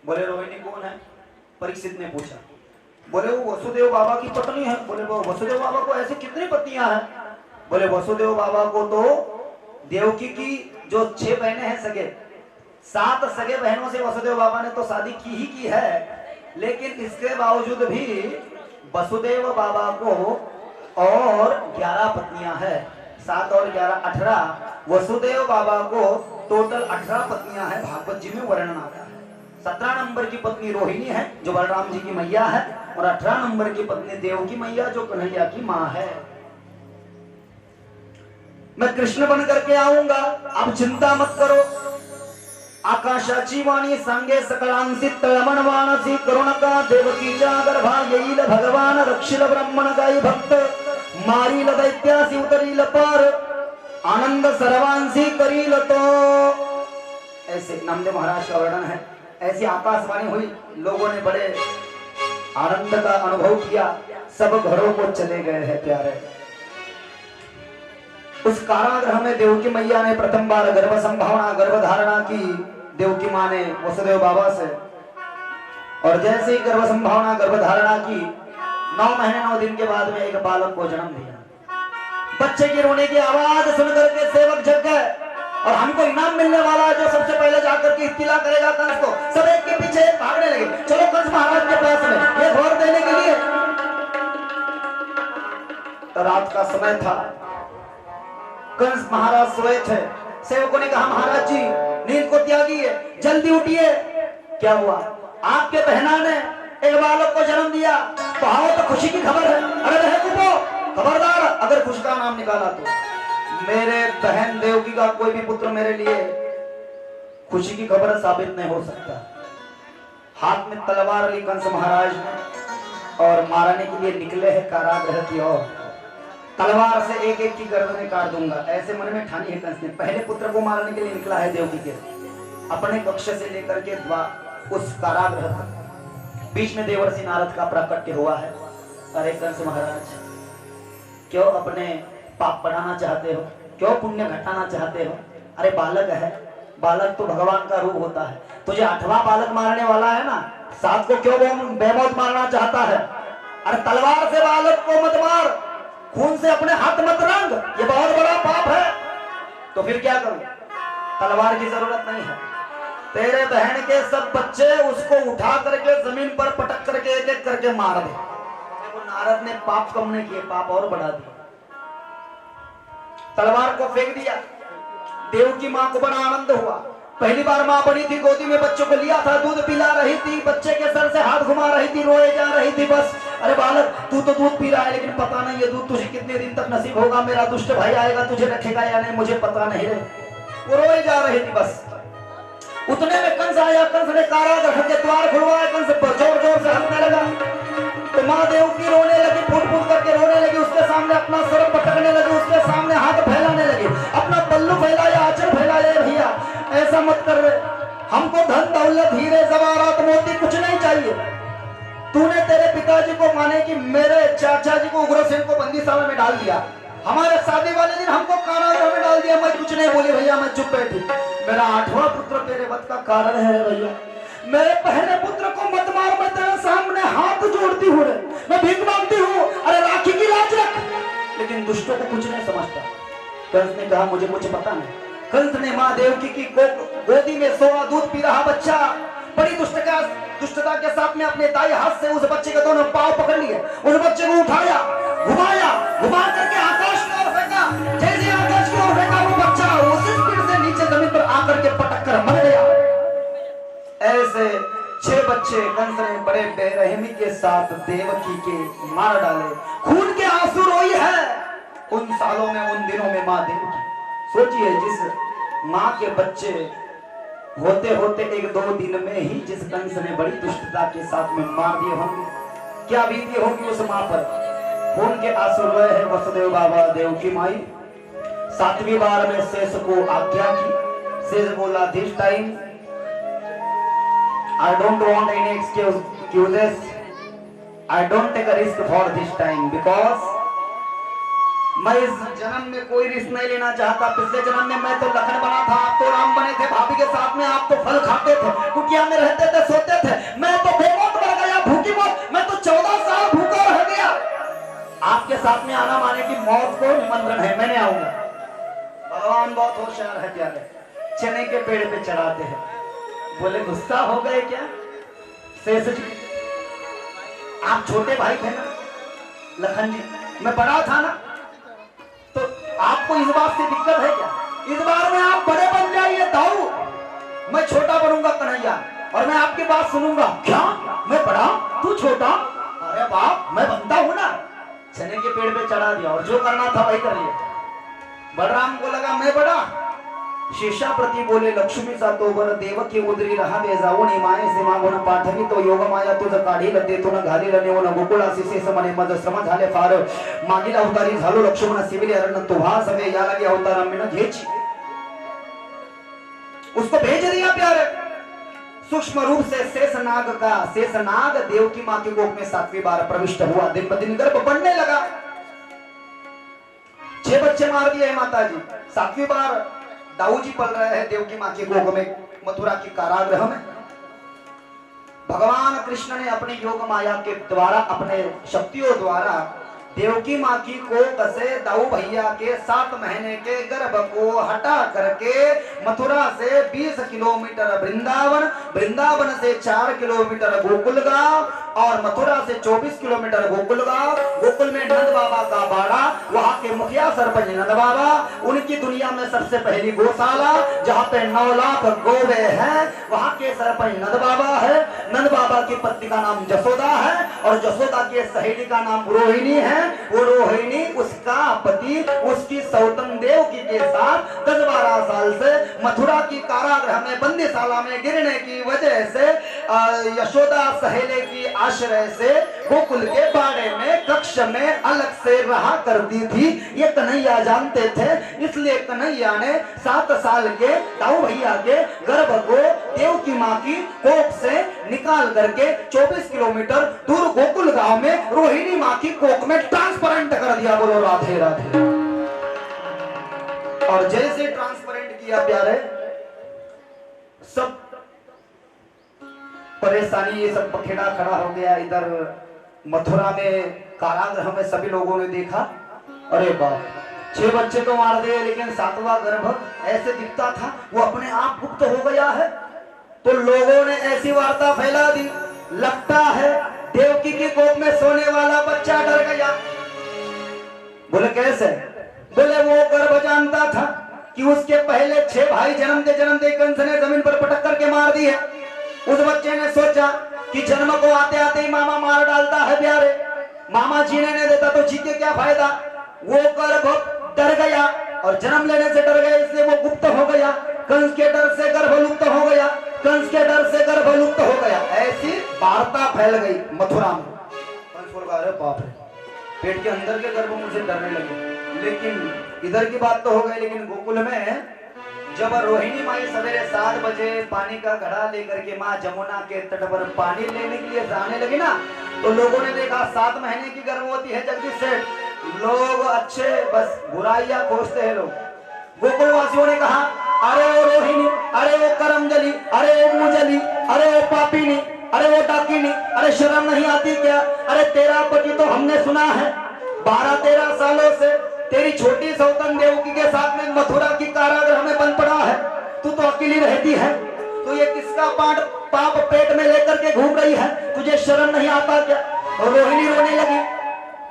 बोले रोहिणी कौन है? परीक्षित ने पूछा। बोले वो वसुदेव बाबा की पत्नी है। बोले वो वसुदेव बाबा को ऐसी कितनी पत्नियां हैं? बोले वसुदेव बाबा को तो देवकी की जो 6 बहनें हैं सगे, 7 सगे बहनों से वसुदेव बाबा ने तो शादी की है, लेकिन इसके बावजूद भी वसुदेव बाबा को और 11 पत्नियां हैं। 7 और 11 18। वसुदेव बाबा को टोटल 18 पत्नियां हैं। भागवत जी में वर्णन आता है। 17 नंबर की पत्नी रोहिणी है जो बलराम जी की मैया है, और 18 नंबर की पत्नी देवकी मैया जो कन्हैया की मां है। मैं कृष्ण बन करके आऊंगा, अब चिंता मत करो। आकाशाची वाणी संगे सकलांसी तळमण वाणसी करुणका देवकीच्या गर्भायील भगवान रक्षिल ब्रह्मण गाई भक्त मारील दैत्यासी उतरील पार आनंद सर्वांसी करील तो। ऐसे नामदेव महाराज का वर्णन है। ऐसी आकाशवाणी हुई, लोगों ने बड़े आनंद का अनुभव किया, सब घरों को चले गए हैं प्यारे। उस कारागृह में देवकी मैया ने प्रथम बार गर्भ संभावना गर्भ धारणा की देवकी मां ने वसुदेव बाबा से, और जैसे ही गर्भ संभावना गर्भ धारणा की 9 महीने 9 दिन के बाद में एक बालक को जन्म दिया। बच्चे की रोने की आवाज सुनकर के सेवक जग गए, और हमको इनाम मिलने वाला है जो सबसे पहले जाकर के इत्तिला करेगा कंस को। सब एक के पीछे भागने लगे, चलो कंस महाराज के पास में ये घोर देने के लिए। रात का समय था, कंस महाराज सोए थे। सेवकों ने कहा महाराज जी नींद को त्यागिए, जल्दी उठिए। क्या हुआ? आपके बहना ने एक बालक को जन्म दिया, बहुत तो खुशी की खबर है। अरे रहे खबरदार, अगर खुश का नाम निकाला तो मेरे बहन देवकी का कोई भी पुत्र मेरे लिए खुशी की खबर साबित नहीं हो सकता। हाथ में तलवार ली कंस महाराज ने और मारने के लिए निकले हैं कारागृह की ओर। तलवार से एक एक की गर्दनें काट दूंगा, ऐसे मन में ठानी है कंस ने। पहले पुत्र को मारने के लिए निकला है देवकी के अपने कक्ष से लेकर के उस कारागृह तक। बीच में देवर्षि नारद का प्राकट्य हुआ है। अरे कंस महाराज, क्यों अपने पाप बढ़ाना चाहते हो? क्यों पुण्य घटाना चाहते हो? अरे बालक है, बालक तो भगवान का रूप होता है। तुझे 8वां बालक मारने वाला है ना, 7 को क्यों बेमौत मारना चाहता है? अरे तलवार से बालक को मत मार, खून से अपने हाथ मत रंग, ये बहुत बड़ा पाप है। तो फिर क्या करूं? तलवार की जरूरत नहीं है। तेरे बहन के सब बच्चे उसको उठा करके जमीन पर पटक करके एक एक करके मार दे। देखो नारद ने पाप कम नहीं किए, पाप और बढ़ा दिया। तलवार को फेंक दिया। देव की मां को बड़ा आनंद हुआ। पहली बार मां बनी थी, गोदी में बच्चों को लिया था, दूध पिला रही थी, बच्चे के सर से हाथ घुमा रही थी, रोए जा रही थी बस। अरे बालक तू तो दूध पी रहा है, लेकिन पता नहीं ये दूध तुझे कितने दिन तक नसीब होगा। मेरा दुष्ट भाई आएगा, तुझे रखेगा या नहीं मुझे पता नहीं रे। वो रोए जा रही थी बस। उतने में कंस आया। कंस ने कारागृह के द्वार खुलवाए। कंस जोर जोर से हंसने लगा। तो माँ देव की रोने लगी, फूट फूट करके रोने लगी। उसके सामने अपना सर पटकने लगी, उसके सामने हाथ फैलाने लगी, अपना पल्लू फैलाया, आंचल फैलाया। भैया ऐसा मत कर रहे, हमको धन दौलत हीरे जवाहरात मोती कुछ नहीं चाहिए। तूने तेरे पिताजी को माने कि मेरे चाचा जी को उग्रसेन को बंदीशाला में डाल दिया, हमारे शादी वाले दिन हमको कारागृह में डाल दिया। मैं कुछ नहीं बोली भैया, मैं चुप बैठी। मेरा 8वां पुत्र तेरे वध का कारण है भैया। मेरे पहले पुत्र को मत मार, मैं तेरे सामने हाथ जोड़ती हूँ, मैं भीख मांगती हूँ। अरे राखी की लाज रख। लेकिन दुष्टों को कुछ नहीं समझता। कंस ने कहा मुझे कुछ पता नहीं। कंस ने माँ देवकी की गोदी में सोया दूध पी रहा बच्चा बड़ी दुष्टता के साथ में अपने दाई हाथ से उस बच्चे के दोनों पांव पकड़ लिए, उस बच्चे को उठाया, घुमाया, घुमा करके आकाश की ओर फेंका। जैसे आकाश की ओर फेंका वो बच्चा उसी स्पीड से नीचे जमीन पर आकर के पटक कर मर गया। ऐसे 6 बच्चे कंस ने बड़े बेरहमी के साथ देवकी के मार डाले। खून के आंसू रोई है उन सालों में, उन दिनों में माँ देवकी। सोचिए जिस माँ के बच्चे होते होते 1-2 दिन में ही जिस कंस ने बड़ी दुष्टता के साथ में मार दिए होंगे, क्या बीती होगी उस माँ पर। खून के आंसू रोए हैं वसुदेव बाबा देवकी माई। 7वीं बार में शेष को आज्ञा की। शेष बोला this time I don't want any excuses. I don't take a risk for this time because मैं इस जन्म में कोई रिस्क नहीं लेना चाहता। पिछले जन्म में मैं तो लखन बना था, आप तो राम बने थे भाभी के साथ में, आप तो फल खाते थे, कुटिया में रहते थे, सोते थे। मैं तो बेमौत मर गया, भूखी मौत। मैं तो 14 साल भूखा रह गया। आपके साथ में आना माने की मौत को निमंत्रण है, मैं नहीं आऊंगा। भगवान बहुत होशियार है प्यारे, चने के पेड़ पे चढ़ाते हैं। बोले गुस्सा हो गए क्या शेष जी? आप छोटे भाई थे ना लखन जी, मैं बड़ा था ना, तो आपको इस बात से दिक्कत है क्या? इस बार में आप बड़े बन जाइए दाऊ, मैं छोटा बनूंगा कन्हैया, और मैं आपकी बात सुनूंगा। क्या मैं बड़ा तू छोटा? अरे बाप मैं बनता हूं ना। चने के पेड़ पे चढ़ा दिया और जो करना था वही कर लिया। बलराम को लगा मैं बड़ा। शेषा प्रति बोले लक्ष्मी सा तो बर देव की उदरी रहा बे जाऊनी माये से मागुण पाठवी तो योग माया तुझ काढी लते तो न घाली लने व न गोकुळासी से समने मज श्रम झाले फार मागील अवतारी झालो लक्ष्मण सिविले अरण तुभा सवे या लगे अवतार में न घेची। उसको भेज दिया प्यारे सूक्ष्म रूप से शेषनाग का। शेषनाग देव की मां की कोख में 7वीं बार प्रविष्ट हुआ, दिन ब दिन गर्भ बढ़ने लगा। 6 बच्चे मार दिए माता जी। 7वीं बार दाऊ जी पल रहे हैं देव की मां की गोद में, मथुरा की कारागृह में। भगवान कृष्ण ने अपनी योग माया के द्वारा, अपने शक्तियों द्वारा देवकी मां की कोख से दाऊ भैया के 7 महीने के गर्भ को हटा करके मथुरा से 20 किलोमीटर वृंदावन, वृंदावन से 4 किलोमीटर गोकुल गांव, और मथुरा से 24 किलोमीटर गोकुल गांव। गोकुल में नंद बाबा का बाड़ा, वहां के मुखिया सरपंच नंद बाबा, उनकी दुनिया में सबसे पहली गौशाला जहां पे 9 लाख गौवे हैं, वहां के सरपंच नंद बाबा है। नंद बाबा की पत्नी का नाम जसोदा है, और जसोदा की सहेली का नाम रोहिणी है। वो रोहिणी उसका पति उसकी सौतन देवकी के साथ 10-12 साल से मथुरा की कारागृह में बंदीशाला में गिरने की वजह से यशोदा सहेले की आश्रय से गोकुल के बाड़े में कक्ष में अलग से रहा करती थी। ये कन्हैया जानते थे, इसलिए कन्हैया ने 7 साल के दाऊ भैया के गर्भ को देव की मां की कोख से निकाल करके 24 किलोमीटर दूर गोकुल गांव में रोहिणी मां की कोख में ट्रांसपेरेंट कर दिया। बोलो राधे राधे। और जैसे ट्रांसपेरेंट किया प्यारे, सब परेशानी, ये सब पखेड़ा खड़ा हो गया। इधर मथुरा में कारागृह में सभी लोगों ने देखा, अरे बाप 6 बच्चे तो मार दिए, लेकिन 7वां गर्भ ऐसे दिखता था वो अपने आप गुप्त हो गया है। तो लोगों ने ऐसी वार्ता फैला दी, लगता है देवकी की कोख में सोने वाला बच्चा डर गया। बोले कैसे? बोले वो गर्भ जानता था कि उसके पहले 6 भाई जन्मते कंस ने जमीन पर पटक करके मार दिए। उस बच्चे ने सोचा कि जन्म को आते आते ही मामा मार डालता है प्यारे, मामा जीने नहीं देता तो जी के क्या फायदा। वो गर्भ डर गया और जन्म लेने से डर गया, इसलिए वो गुप्त हो गया। कंस के डर से गर्भ लुप्त हो गया, कंस के डर से गर्भ लुप्त हो गया। ऐसी वार्ता फैल गई मथुरा में। कंस बोल रहा अरे बाप रे, पेट के अंदर के गर्भ मुझे डरने लगे। लेकिन इधर की बात तो हो गई, लेकिन गोकुल में जब रोहिणी माई सवेरे 7 बजे पानी का घड़ा लेकर के माँ जमुना के तट पर पानी लेने के लिए जाने लगी ना, तो लोगों ने देखा 7 महीने की गर्भवती है जगदीश सेठ। लोग अच्छे बस बुराइयां खोजते हैं लोग। गोकुल वासियों ने कहा अरे वो रोहिणी, अरे वो करमजली, अरे वो मुंजली, अरे वो पापिनी, अरे वो डाकिनी, अरे शर्म नहीं आती क्या? अरे तेरा पति तो हमने सुना है 12-13 सालों से तेरी छोटी सौतन देवकी के साथ में मथुरा की कारागृह में बंद पड़ा है, तू तो अकेली रहती है, तो ये किसका पाप पेट में लेकर के घूम रही है, तुझे शर्म नहीं आता क्या? और रोहिणी रोने लगी।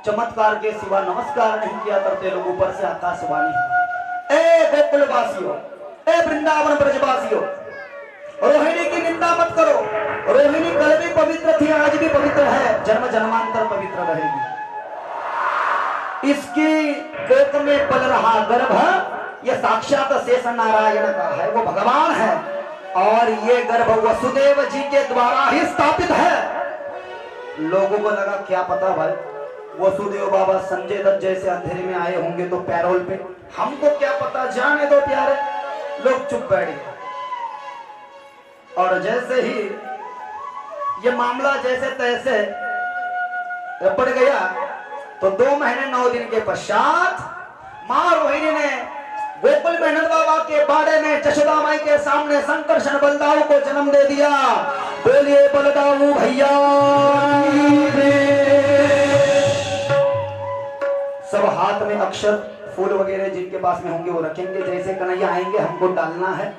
चमत्कार के सिवा नमस्कार नहीं किया करते लोग। ऊपर से आकाशवाणी, ए गोकुलवासियों, ए वृंदावन ब्रजवासियों, रोहिणी की निंदा मत करो। रोहिणी कल भी पवित्र थी, आज भी पवित्र है, जन्म जन्मांतर पवित्र रहेगी। इसकी कोख में पल रहा गर्भ यह साक्षात शेष नारायण का है, वो भगवान है, और ये गर्भ वसुदेव जी के द्वारा ही स्थापित है। लोगों को लगा क्या पता भाई वसुदेव बाबा संजय दत्त जैसे अंधेरे में आए होंगे तो पैरोल पे, हमको क्या पता, जाने दो प्यारे। लोग चुप बैठे। और जैसे ही ये मामला जैसे तैसे जब पड़ गया तो 2 महीने 9 दिन के पश्चात मां रोहिणी ने गोकुल में नंद बाबा के बाड़े में जशोदा माई के सामने संकर्षण बलदाऊ को जन्म दे दिया। बोलिए बलदाऊ भैया। सब हाथ में अक्षर फूल वगैरह जिनके पास में होंगे वो रखेंगे। जैसे कन्हैया आएंगे हमको डालना है,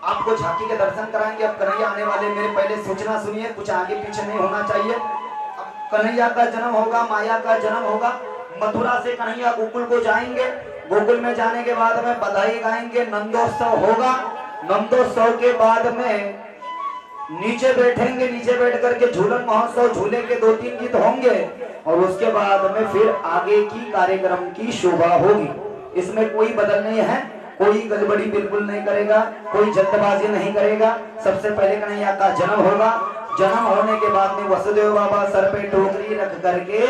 आपको झांकी के दर्शन कराएंगे। अब कन्हैया आने वाले, मेरे पहले सूचना सुनिए, कुछ आगे पीछे नहीं होना चाहिए। अब कन्हैया का जन्म होगा, माया का जन्म होगा। मथुरा से कन्हैया गोकुल को जाएंगे। गोकुल में जाने के बाद में बधाई गाएंगे, नंदोत्सव होगा। नंदोत्सव के बाद में नीचे बैठेंगे, नीचे बैठ करके झूलन महोत्सव, झूले के 2-3 गीत होंगे और उसके बाद में फिर आगे की कार्यक्रम की शोभा होगी। इसमें कोई बदल नहीं है, कोई गड़बड़ी बिल्कुल नहीं करेगा, कोई जल्दबाजी नहीं करेगा। सबसे पहले कन्हैया का जन्म होगा। जन्म होने के बाद में वसुदेव बाबा सर पे टोकरी रख करके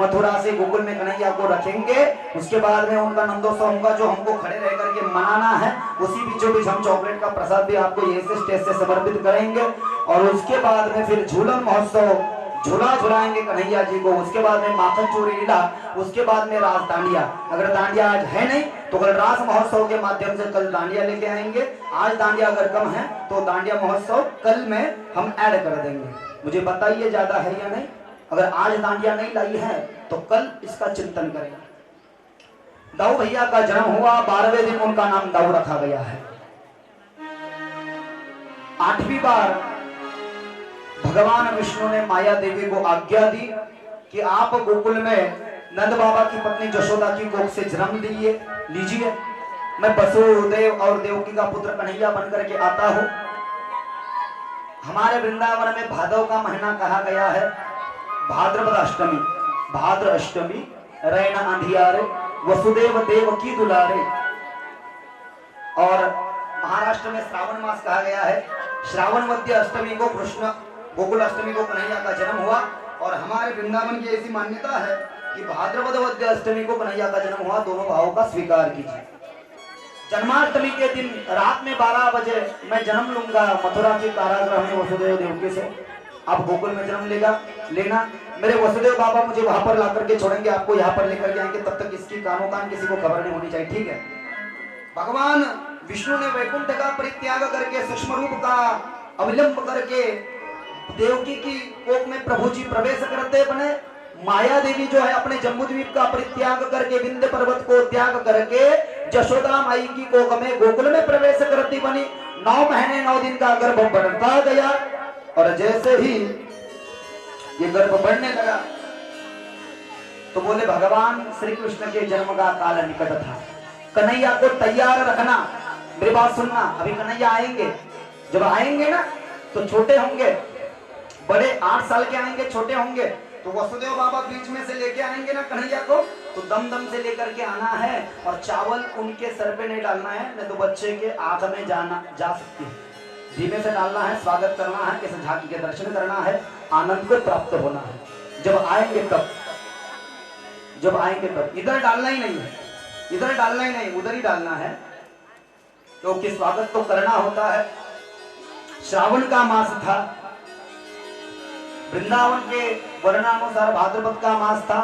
मथुरा से गोकुल में कन्हैया को रखेंगे। उसके बाद में उनका नंदोत्सव होगा जो हमको खड़े रह करके मनाना है। उसी बीचों बीच हम चॉकलेट का प्रसाद भी आपको यही से स्टेज से समर्पित करेंगे और उसके बाद में फिर झूलन महोत्सव, झूला झुलाएंगे कन्हैया जी को। उसके बाद में माखन चोरी लीला, उसके बाद में रास दांडिया। अगर दांडिया आज है नहीं तो कल रास महोत्सव के माध्यम से कल दांडिया लेके आएंगे। आज दांडिया अगर कम है तो दांडिया महोत्सव कल में हम ऐड कर देंगे। मुझे बताइए ज्यादा है या नहीं। अगर आज दांडिया नहीं लाई है तो कल इसका चिंतन करेंगे। दाऊ भैया का जन्म हुआ, 12वें दिन उनका नाम दाऊ रखा गया है। 8वीं बार भगवान विष्णु ने माया देवी को आज्ञा दी कि आप गोकुल में नंद बाबा की पत्नी जशोदा की कोख से जन्म लीजिए। मैं वसुदेव और देवकी का पुत्र कन्हैया बनकर के आता हूं। हमारे वृंदावन में भादव का महीना कहा गया है, भाद्रपद अष्टमी। भाद्र अष्टमी रैना अंधियारे, वसुदेव देवकी दुलारे। और महाराष्ट्र में श्रावण मास कहा गया है। श्रावण मध्य अष्टमी को कृष्ण, गोकुल अष्टमी को कन्हैया का जन्म हुआ। और हमारे वृंदावन की ऐसी मान्यता है कि भाद्रपद मध्य अष्टमी को कन्हैया का जन्म हुआ। दोनों भावों का स्वीकार कीजिए। जन्माष्टमी के दिन रात में 12 बजे मैं जन्म लूंगा मथुरा के कारागृह में वसुदेव देवकी से। आप गोकुल में जन्म लेना। मेरे वसुदेव बाबा मुझे वहां पर ला करके छोड़ेंगे, आपको यहाँ पर लेकर के आएंगे। तब तक इसकी कानों कान किसी को खबर नहीं होनी चाहिए, ठीक है। भगवान विष्णु ने वैकुंठ का परित्याग करके, सूक्ष्म रूप का अवलंब करके देवकी की कोख में प्रभु जी प्रवेश करते बने। माया देवी जो है अपने जम्बूद्वीप का परित्याग करके, विंध्य पर्वत को त्याग करके जशोदा माई की कोख में गोकुल में प्रवेश करती बनी। 9 महीने 9 दिन का गर्भ बढ़ता गया और जैसे ही ये गर्भ बढ़ने लगा तो बोले भगवान श्री कृष्ण के जन्म का काल निकट था। कन्हैया को तैयार रखना। मेरी बात सुनना, अभी कन्हैया आएंगे। जब आएंगे ना तो छोटे होंगे, बड़े 8 साल के आएंगे, छोटे होंगे। तो वसुदेव बाबा बीच में से लेके आएंगे ना कन्हैया को, तो दम दम से लेकर के आना है और चावल उनके सर पे नहीं डालना है, नहीं तो बच्चे के आंख में जा सकती है। धीमे से डालना है, स्वागत करना है, कैसे झांकी के दर्शन करना है, आनंद को प्राप्त होना है। जब आएंगे तब, इधर डालना ही नहीं है, इधर डालना ही नहीं, उधर ही डालना है, क्योंकि स्वागत तो करना होता है। श्रावण का मास था, वृंदावन के वर्णानुसार भाद्रपद का मास था,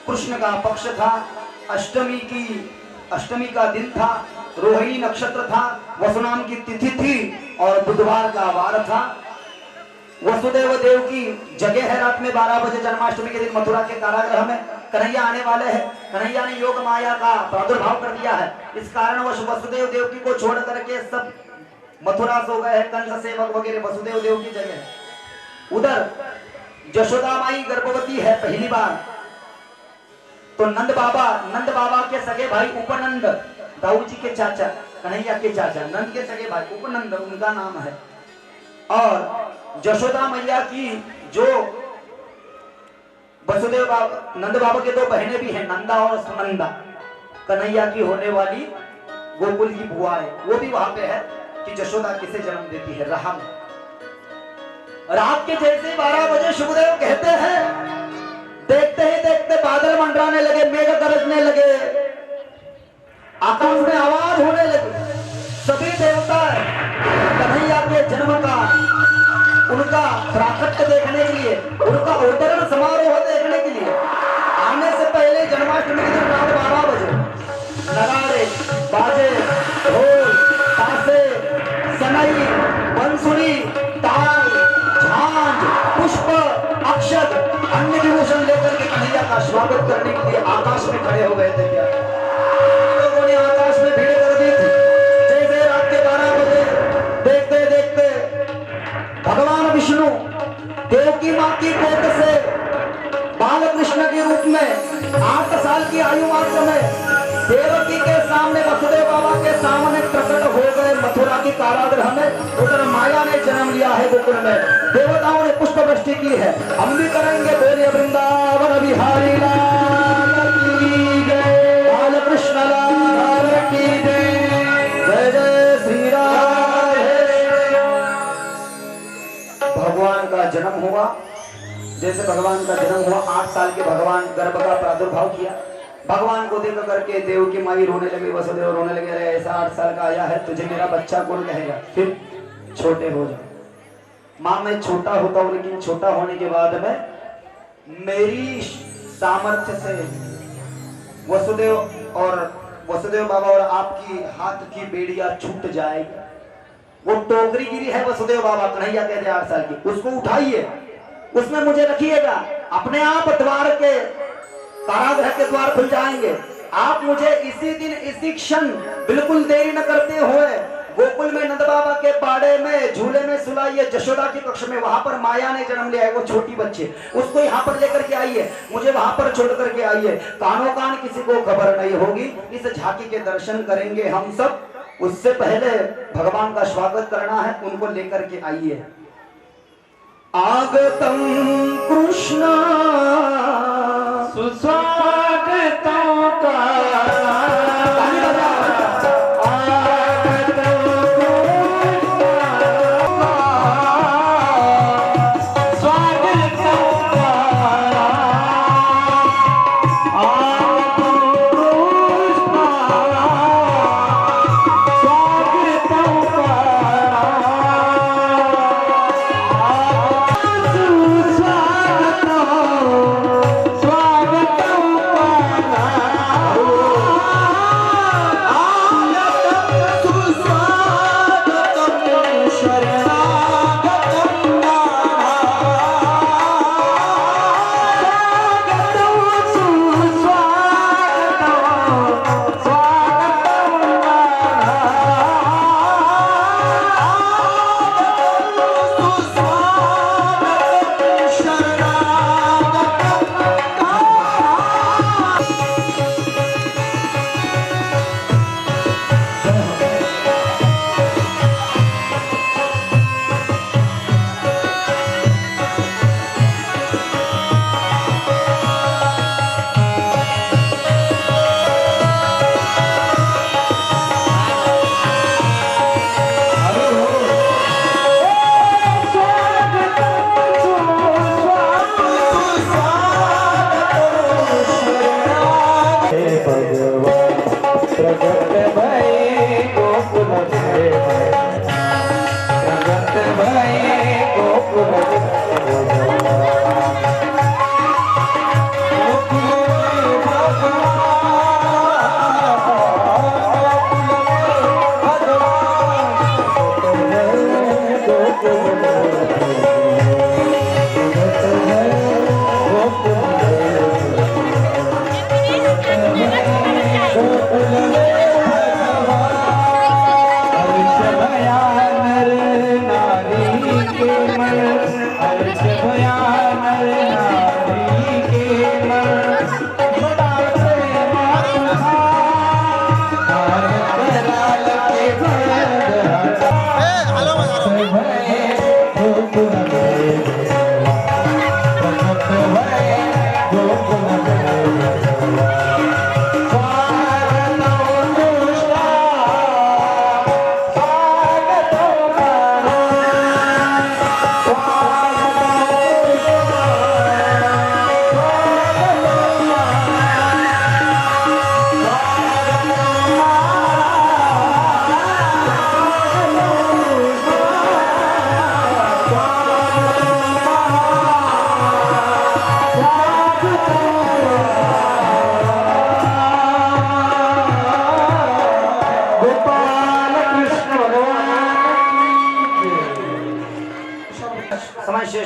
कृष्ण का पक्ष था, अष्टमी का दिन था, रोहिणी नक्षत्र था, वसुनाम की तिथि थी और बुधवार का वार था। वसुदेव देव की जगह है रात में 12 बजे जन्माष्टमी के दिन मथुरा के कारागृह में। कन्हैया आने वाले हैं। कन्हैया ने योग माया का प्रादुर्भाव कर दिया है। इस कारणवश वसुदेव देवकी को छोड़ करके सब मथुरा से हो गए हैं। कंस सेवक वगैरह वसुदेव देव की जगह। उधर जशोदा माई गर्भवती है पहली बार। तो नंद बाबा के सगे भाई उपनंद, दाऊ जी के चाचा, कन्हैया के चाचा, नंद के सगे भाई उपनंद उनका नाम है। और जशोदा मैया की जो वसुदेव बाबा, नंद बाबा के 2 बहनें भी हैं, नंदा और सुनंदा, कन्हैया की होने वाली गोकुल की बुआ है। वो भी वहां पे है कि जशोदा किसे जन्म देती है, राह में। रात के जैसे 12 बजे शुभदेव कहते हैं, देखते ही देखते बादल मंडराने लगे, मेघ गरजने लगे, आकाश में आवाज होने लगी। सभी देवता कन्हैया के जन्म का, उनका प्राकट्य देखने के लिए, उनका अवतरण समारोह देखने जन्माष्टमी के दिन रात 12 बजे नगाड़े बाजे ढोल ताशे सनई बंसुरी ताल झांझ पुष्प अक्षत अन्य विभूषण लेकर के कन्हैया का स्वागत करने के लिए आकाश में खड़े हो गए थे। क्या लोगों ने आकाश में भीड़ कर दी थी। जैसे रात के 12 बजे देखते देखते भगवान विष्णु देवकी मां की गोद से बाल कृष्ण के रूप में 8 साल की आयु मात्र में देवकी के सामने वसुदेव बाबा के सामने प्रकट हो गए। मथुरा की कारागृह में उधर माया ने जन्म लिया है गोकुल में। देवताओं ने पुष्प वृष्टि की है। हम भी करेंगे बोलिए वृंदावन बिहारी लाल की जय, बाल कृष्ण लाल की जय, जय जय श्री राम। भगवान का जन्म हुआ। जैसे भगवान का जन्म हुआ 8 साल के भगवान गर्भ का प्रादुर्भाव किया। भगवान को देख करके देव की माई रोने लगी, वसुदेव रोने लगे, अरे ऐसा 8 साल का आया है, तुझे मेरा बच्चा कौन कहेगा, फिर छोटे हो जाओ। माँ मैं छोटा होता हूँ, लेकिन छोटा होने के बाद में मेरी सामर्थ्य से वसुदेव बाबा और आपकी हाथ की बेड़िया छूट जाएगी। वो टोकरी गिरी है वसुदेव बाबा, कन्हैया कहते 8 साल की, उसको उठाइए, उसमें मुझे रखिएगा। अपने आप द्वार के कारागृह के द्वार खुल जाएंगे। आप मुझे इसी दिन इसी क्षण बिल्कुल देरी न करते हुए गोकुल में नंद बाबा के बाड़े में झूले में सुलाइए, जशोदा के कक्ष में। वहां पर माया ने जन्म लिया है, वो छोटी बच्चे, उसको यहाँ पर लेकर के आइए, मुझे वहां पर छोड़ करके आइए। कानों कान किसी को खबर नहीं होगी। इस झांकी के दर्शन करेंगे हम सब। उससे पहले भगवान का स्वागत करना है, उनको लेकर के आइए। आगतम कृष्ण सुस्वागतों का स्वागतम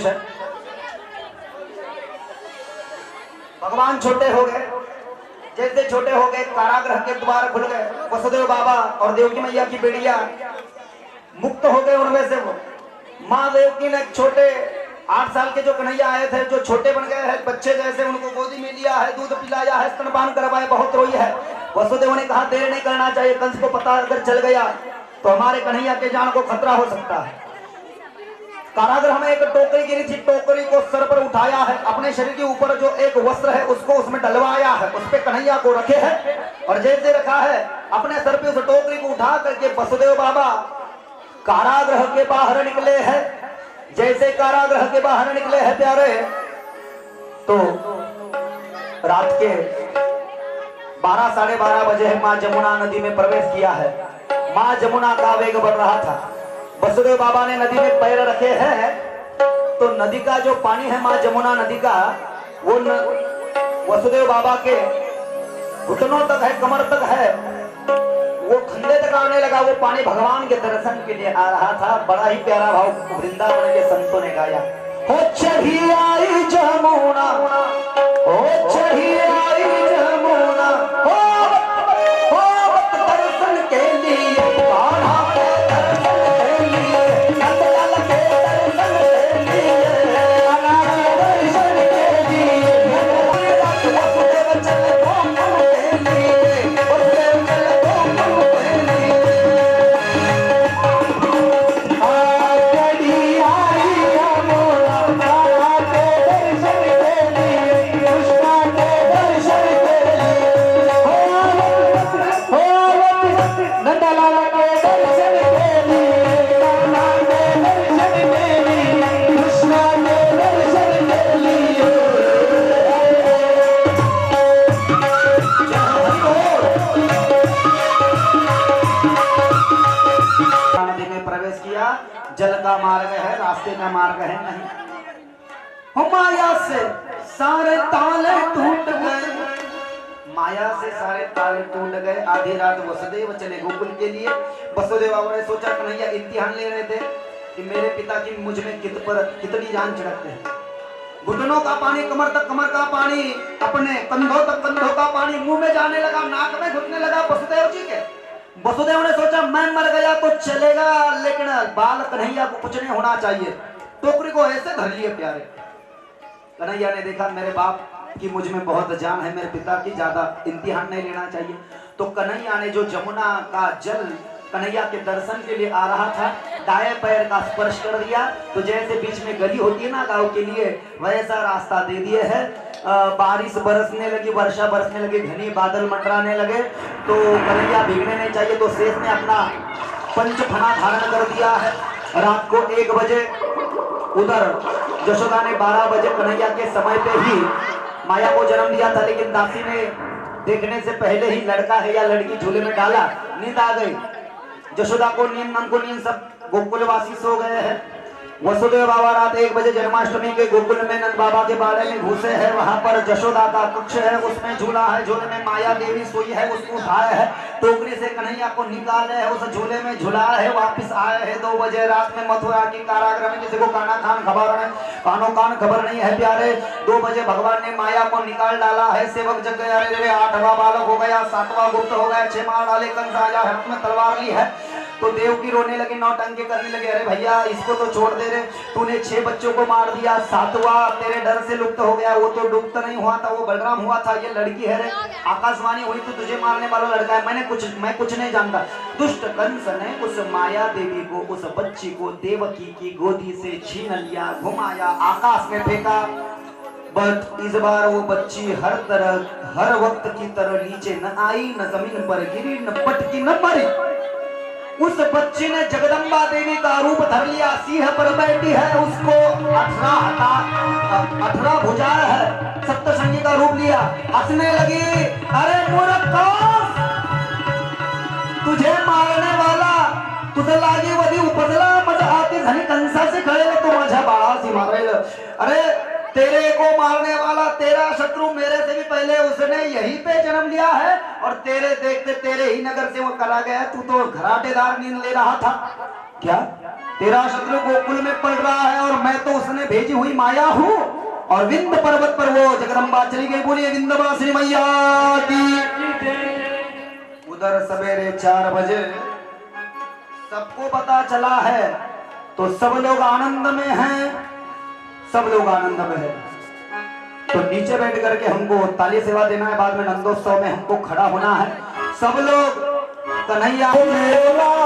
उपदेश है। भगवान छोटे हो गए, जैसे छोटे हो गए कारागृह के द्वार खुल गए, वसुदेव बाबा और देवकी मैया की बेटियां मुक्त हो गए उनमें से। वो माँ देवकी ने छोटे 8 साल के जो कन्हैया आए थे, जो छोटे बन गए हैं बच्चे जैसे, उनको गोदी में लिया है, दूध पिलाया है, स्तनपान करवाए, बहुत रोई है। वसुदेव ने कहा देर नहीं करना चाहिए, कंस को पता अगर चल गया तो हमारे कन्हैया के जान को खतरा हो सकता है। कारागृह में एक टोकरी गिरी थी, टोकरी को सर पर उठाया है, अपने शरीर के ऊपर जो एक वस्त्र है उसको उसमें डलवाया है, उस पे कन्हैया को रखे है और जैसे रखा है अपने सर पे उस टोकरी को उठा करके वसुदेव बाबा कारागृह के बाहर निकले हैं। जैसे कारागृह के बाहर निकले हैं प्यारे, तो रात के 12 साढ़े 12 बजे माँ जमुना नदी में प्रवेश किया है। माँ जमुना का वेग बढ़ रहा था। वसुदेव बाबा ने नदी में पैर रखे हैं तो नदी का जो पानी है माँ जमुना नदी का, वो वसुदेव बाबा के घुटनों तक है, कमर तक है, वो खंडे तक आने लगा। वो पानी भगवान के दर्शन के लिए आ रहा था। बड़ा ही प्यारा भाव वृंदावन के संतों ने गाया। हो चढ़ी आई जमुना, हो चढ़ी आई जमुना, हो दर्शन के लिए, कान्हा के दर्शन के लिए, नंदलाल के दर्शन के लिए, कान्हा के दर्शन के लिए, वसुदेव चले गोकुल के लिए, वसुदेव चले गोकुल के लिए। चढ़ी आई जमुना, कान्हा के दर्शन के लिए, कृष्णा के दर्शन के लिए, नंदलाल के दर्शन के लिए, कान्हा के दर्शन के लिए, कृष्णा के दर्शन के लिए। नदी में प्रवेश किया। जल का मार्ग है, रास्ते का मार्ग है नहीं। हो माया से सारे ताले टूट गए, माया से सारे ताले टूट गए। आधी रात वसुदेव चले गोकुल के लिए। वसुदेव बाबा ने सोचा कन्हैया इम्तिहान ले रहे थे कि मेरे पिता की मुझ में कितनी जान छिड़कते हैं। घुटनों का पानी कमर तक, कमर का पानी अपने कंधों तक, कंधों का पानी मुंह में जाने लगा, नाक में घुटने लगा वसुदेव जी के। वसुदेव ने सोचा मैं मर गया तो चलेगा, लेकिन बाल कन्हैया को कुछ नहीं होना चाहिए। टोकरी को ऐसे धर लिए प्यारे। कन्हैया ने देखा मेरे बाप की मुझ में बहुत जान है, मेरे पिता की ज्यादा इम्तिहान नहीं लेना चाहिए। तो कन्हैया ने जो जमुना का जल कन्हैया के दर्शन के लिए आ रहा था, दाएं पैर का स्पर्श कर दिया तो जैसे बीच में गली होती है ना गांव के लिए, वैसा रास्ता दे दिए है। बारिश बरसने लगी, वर्षा बरसने लगी, घनी बादल मंडराने लगे। तो कन्हैया भीगने नहीं चाहिए तो शेष ने अपना पंचफना धारण कर दिया है। रात को 1 बजे उधर यशोदा ने 12 बजे कन्हैया के समय पे ही माया को जन्म दिया था, लेकिन दासी ने देखने से पहले ही लड़का है या लड़की झूले में डाला, नींद आ गई। यशोदा को नींद, नंद को नींद, सब गोकुलवासी सो गए हैं। वसुदेव बाबा रात 1 बजे जन्माष्टमी के गोकुल में नंद बाबा के बाड़े में घुसे हैं। वहां पर यशोदा का कक्ष है, उसमें झूला है, झूले में माया देवी सोई है, उसको उठाया है, टोकरी से कन्हैया को निकाले है, उस झूले में झुलाया है, वापस आए हैं 2 बजे रात में मथुरा की कारागृह में। किसी को कानो कान खबर नहीं है प्यारे। 2 बजे भगवान ने माया को निकाल डाला है। सेवक जग गया, अरे 8वां बालक हो गया, 7वां गुप्त हो गया, 6 मार डाले, कंस आया, हाथ में तलवार ली है। तो देवकी रोने लगी, नौटंकी करने लगे, अरे भैया इसको तो छोड़ दे रे, तूने 6 बच्चों को मार दिया, 7वां तेरे डर से लुप्त हो गया। वो तो डूबता नहीं हुआ था, वो बलराम हुआ था, ये लड़की है रे, आकाशवाणी हुई तो तुझे मारने वाला लड़का है, मैं कुछ नहीं जानता। दुष्ट कंस ने उस माया देवी को, उस बच्ची को देवकी की गोदी से छीन लिया, घुमाया, आकाश में फेंका। बट इस बार वो बच्ची हर वक्त की तरह नीचे न आई, न जमीन पर गिरी, न पटकी, न मरी। उस बच्ची ने जगदम्बा देवी का रूप धर लिया, सिंह पर बैठी है, उसको 18 भुजाएं है, सप्तशृंगी का रूप लिया, हंसने लगी, अरे मूर्ख तुझे मारने वाला, तुझे लागी वधी उपजला, मजा आती धनी कंसा से खड़े तो मजा बाळा सी मारेल। अरे तेरे को मारने वाला तेरा शत्रु मेरे से भी पहले उसने यहीं पे जन्म लिया है, और तेरे देखते तेरे ही नगर से वो करा गया। तू तो घराटेदार नींद ले रहा था क्या? तेरा शत्रु गोकुल में पड़ रहा है और मैं तो उसने भेजी हुई माया हूँ। और विंध्य पर्वत पर वो जगदम्बा चली गई। बोलिए विंध्यवासिनी मैया की। उधर सवेरे 4 बजे सबको पता चला है तो सब लोग आनंद में हैं, सब लोग आनंद में हैं। तो नीचे बैठ करके हमको ताली सेवा देना है, बाद में नंदोत्सव में हमको खड़ा होना है। सब लोग कन्हैया खड़े हो गए।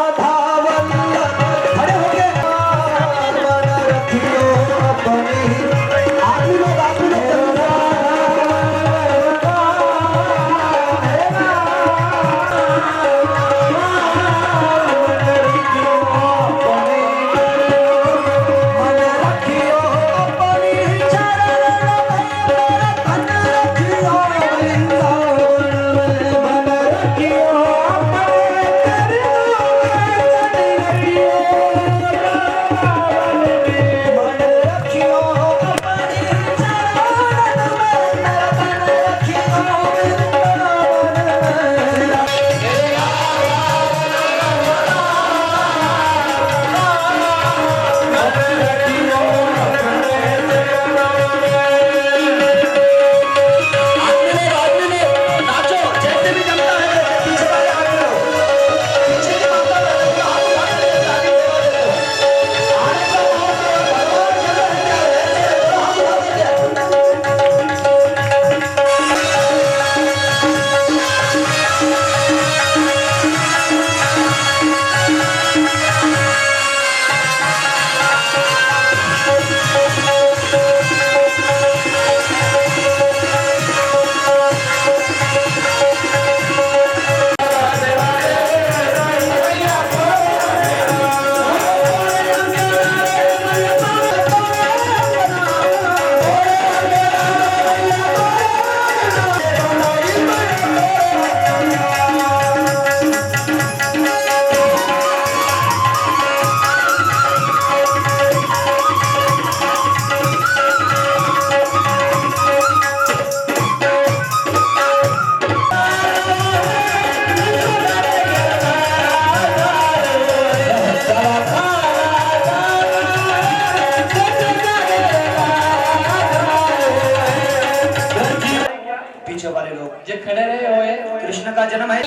खड़े रहे हुए कृष्ण का जन्म है।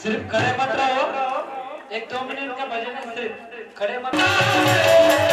सिर्फ खड़े मत रहो, 1-2 मिनट का भजन है, सिर्फ खड़े मत रहो।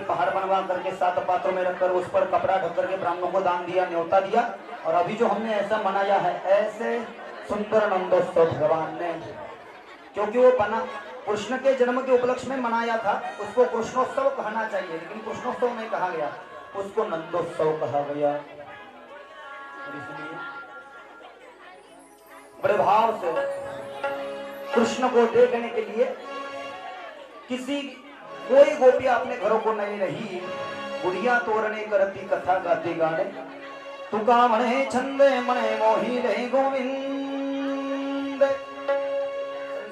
पहाड़ बनवा करके 7 पात्रों में रखकर उस पर कपड़ा ढक करके ब्राह्मणों को दान दिया, न्योता दिया। और अभी जो हमने ऐसा मनाया है, ऐसे सुंदर नंदोत्सव भगवान ने, क्योंकि वो बना कृष्ण के जन्म के उपलक्ष्य में मनाया था, उसको कृष्णोत्सव कहना चाहिए, लेकिन कृष्णोत्सव नहीं कहा गया, उसको नंदोत्सव कहा गया। और इसलिए बड़े भाव से कृष्ण को देखने के लिए कोई गोपियां अपने घरों को नहीं रही, बुढ़िया तोरणे करती कथा गाती गाने, तुका मणे छंदे मणे मोही रहे गोविंद।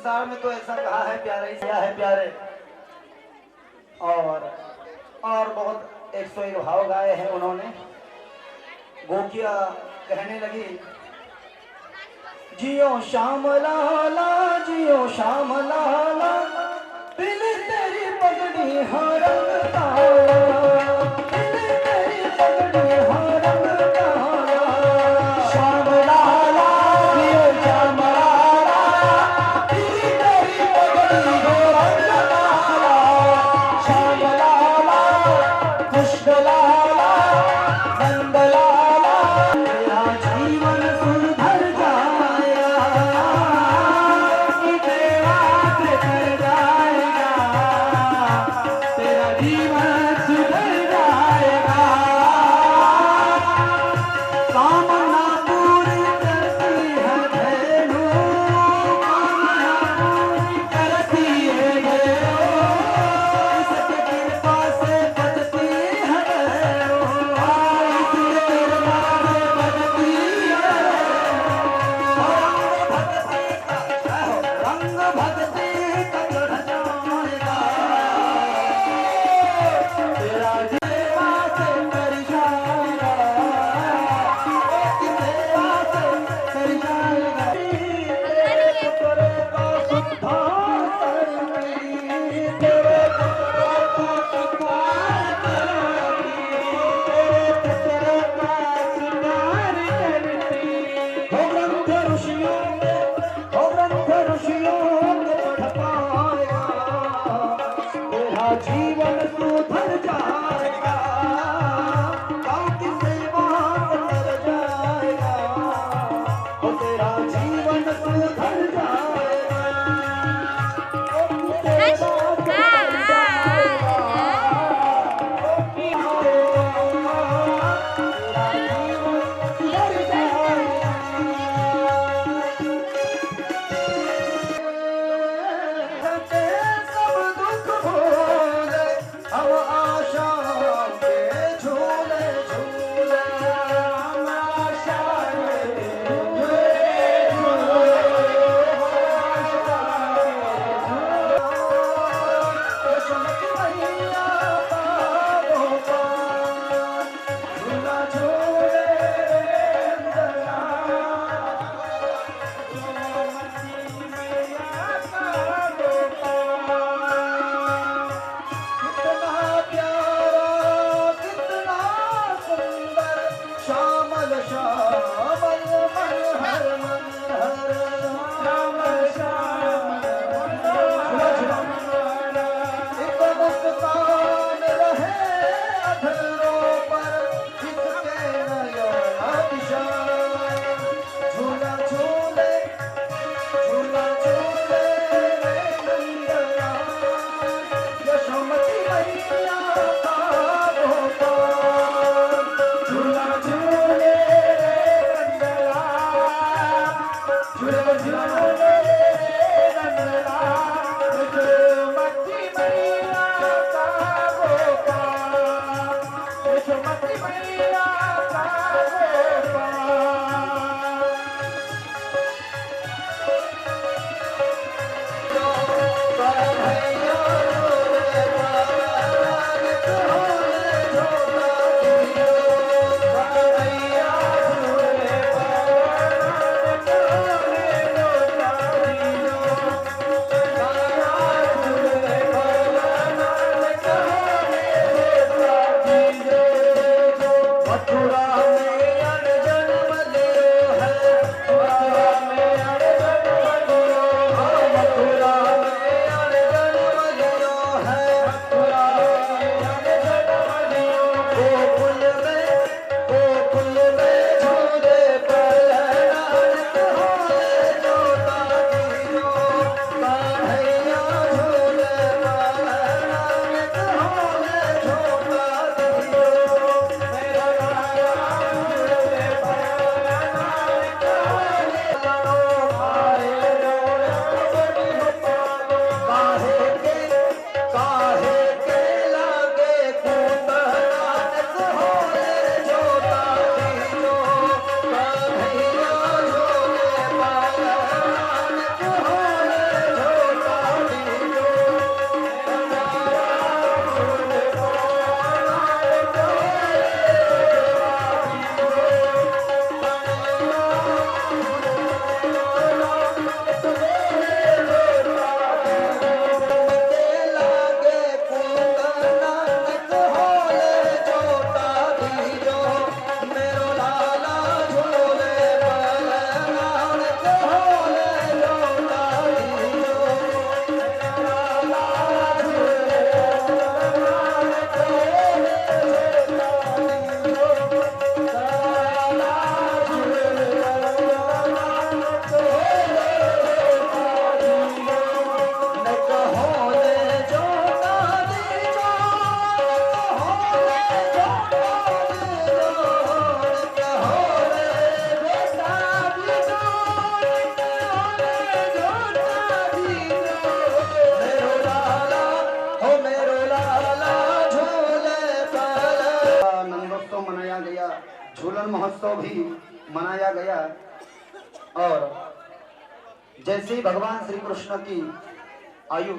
संसार में तो ऐसा कहा है प्यारे, क्या है प्यारे। और बहुत 101 भाव गाए हैं उन्होंने। गोपिया कहने लगी, जियो श्याम लाला जियो श्याम लाला, दिल तेरी पगड़ी हर रंग काला, दिल तेरी पगड़ी हर रंग काला। श्याम लाला जियो श्याम लाला, दिल तेरी पगड़ी हो रंग काला। श्याम लाला कृष्ण लाला नंद लाला, तेरा जीवन सुधर जाएगा, तेरा कर जाएगा, तेरा झूलन महोत्सव भी मनाया गया। और जैसे ही भगवान श्री कृष्ण की आयु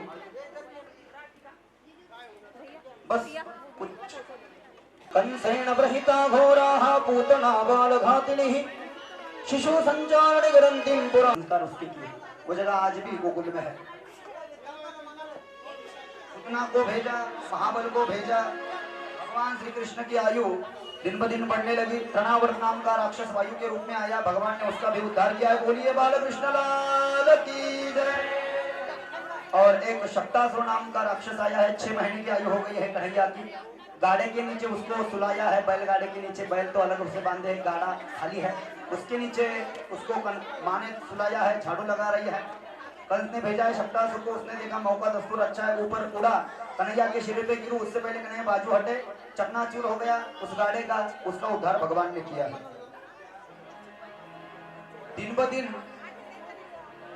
बस कुछ कंसेन ब्रहिता घोराः पूतना बाल घातिनी शिशु संचारण ग्रंथिम पुरा संस्कार उसके किए। वो जगह आज भी गोकुल में है। पूतना को भेजा, महाबल को भेजा। भगवान श्री कृष्ण की आयु दिन ब दिन बढ़ने लगी। तृणावर्त नाम का राक्षस वायु के रूप में आया, भगवान ने उसका भी उद्धार किया है। बोलिए बाल कृष्ण लाल की जय। और एक शक्तासुर नाम का राक्षस आया है, 6 महीने की आयु हो गई है कन्हैया की। गाड़े के नीचे उसको सुलाया है, बैलगाड़े के नीचे, बैल तो अलग उसे बांधे, गाड़ा खाली है, उसके नीचे उसको माँ ने सुलाया है, झाड़ू लगा रही है। कंस ने भेजा है शक्तासुर को, उसने देखा मौका दस्तूर अच्छा है, ऊपर उड़ा, कन्हैया के सिरे पे गिरू। उससे पहले कन्हैया बाजू हटे, चकनाचूर हो गया उस गाड़े का। उसका उद्धार भगवान ने किया है। दिन ब दिन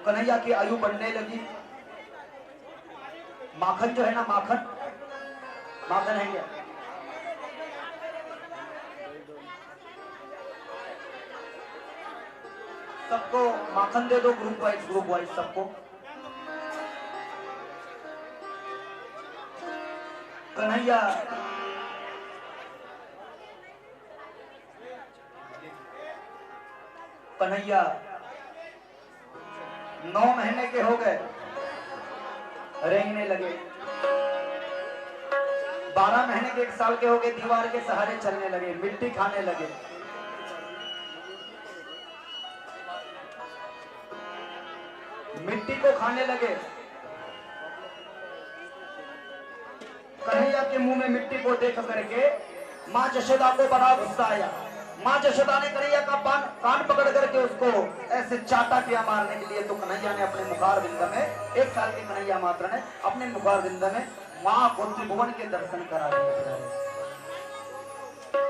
कन्हैया की आयु बढ़ने लगी। माखन जो है ना, माखन माखन है क्या? सबको माखन दे दो, ग्रुप वाइज सबको। कन्हैया कन्हैया 9 महीने के हो गए, रेंगने लगे। 12 महीने के 1 साल के हो गए, दीवार के सहारे चलने लगे, मिट्टी खाने लगे। मिट्टी को खाने लगे। कन्हैया के मुंह में मिट्टी को देख करके माँ जशोदा को बड़ा गुस्सा आया। माँ जशोदा ने कन्हैया का कान पकड़ करके उसको ऐसे चाटा किया मारने के लिए। तो कन्हैया ने अपने मुखार बिंद में, 1 साल की कन्हैया मात्र ने अपने मुखार बिंद में माँ को त्रिभुवन के दर्शन करा दिए।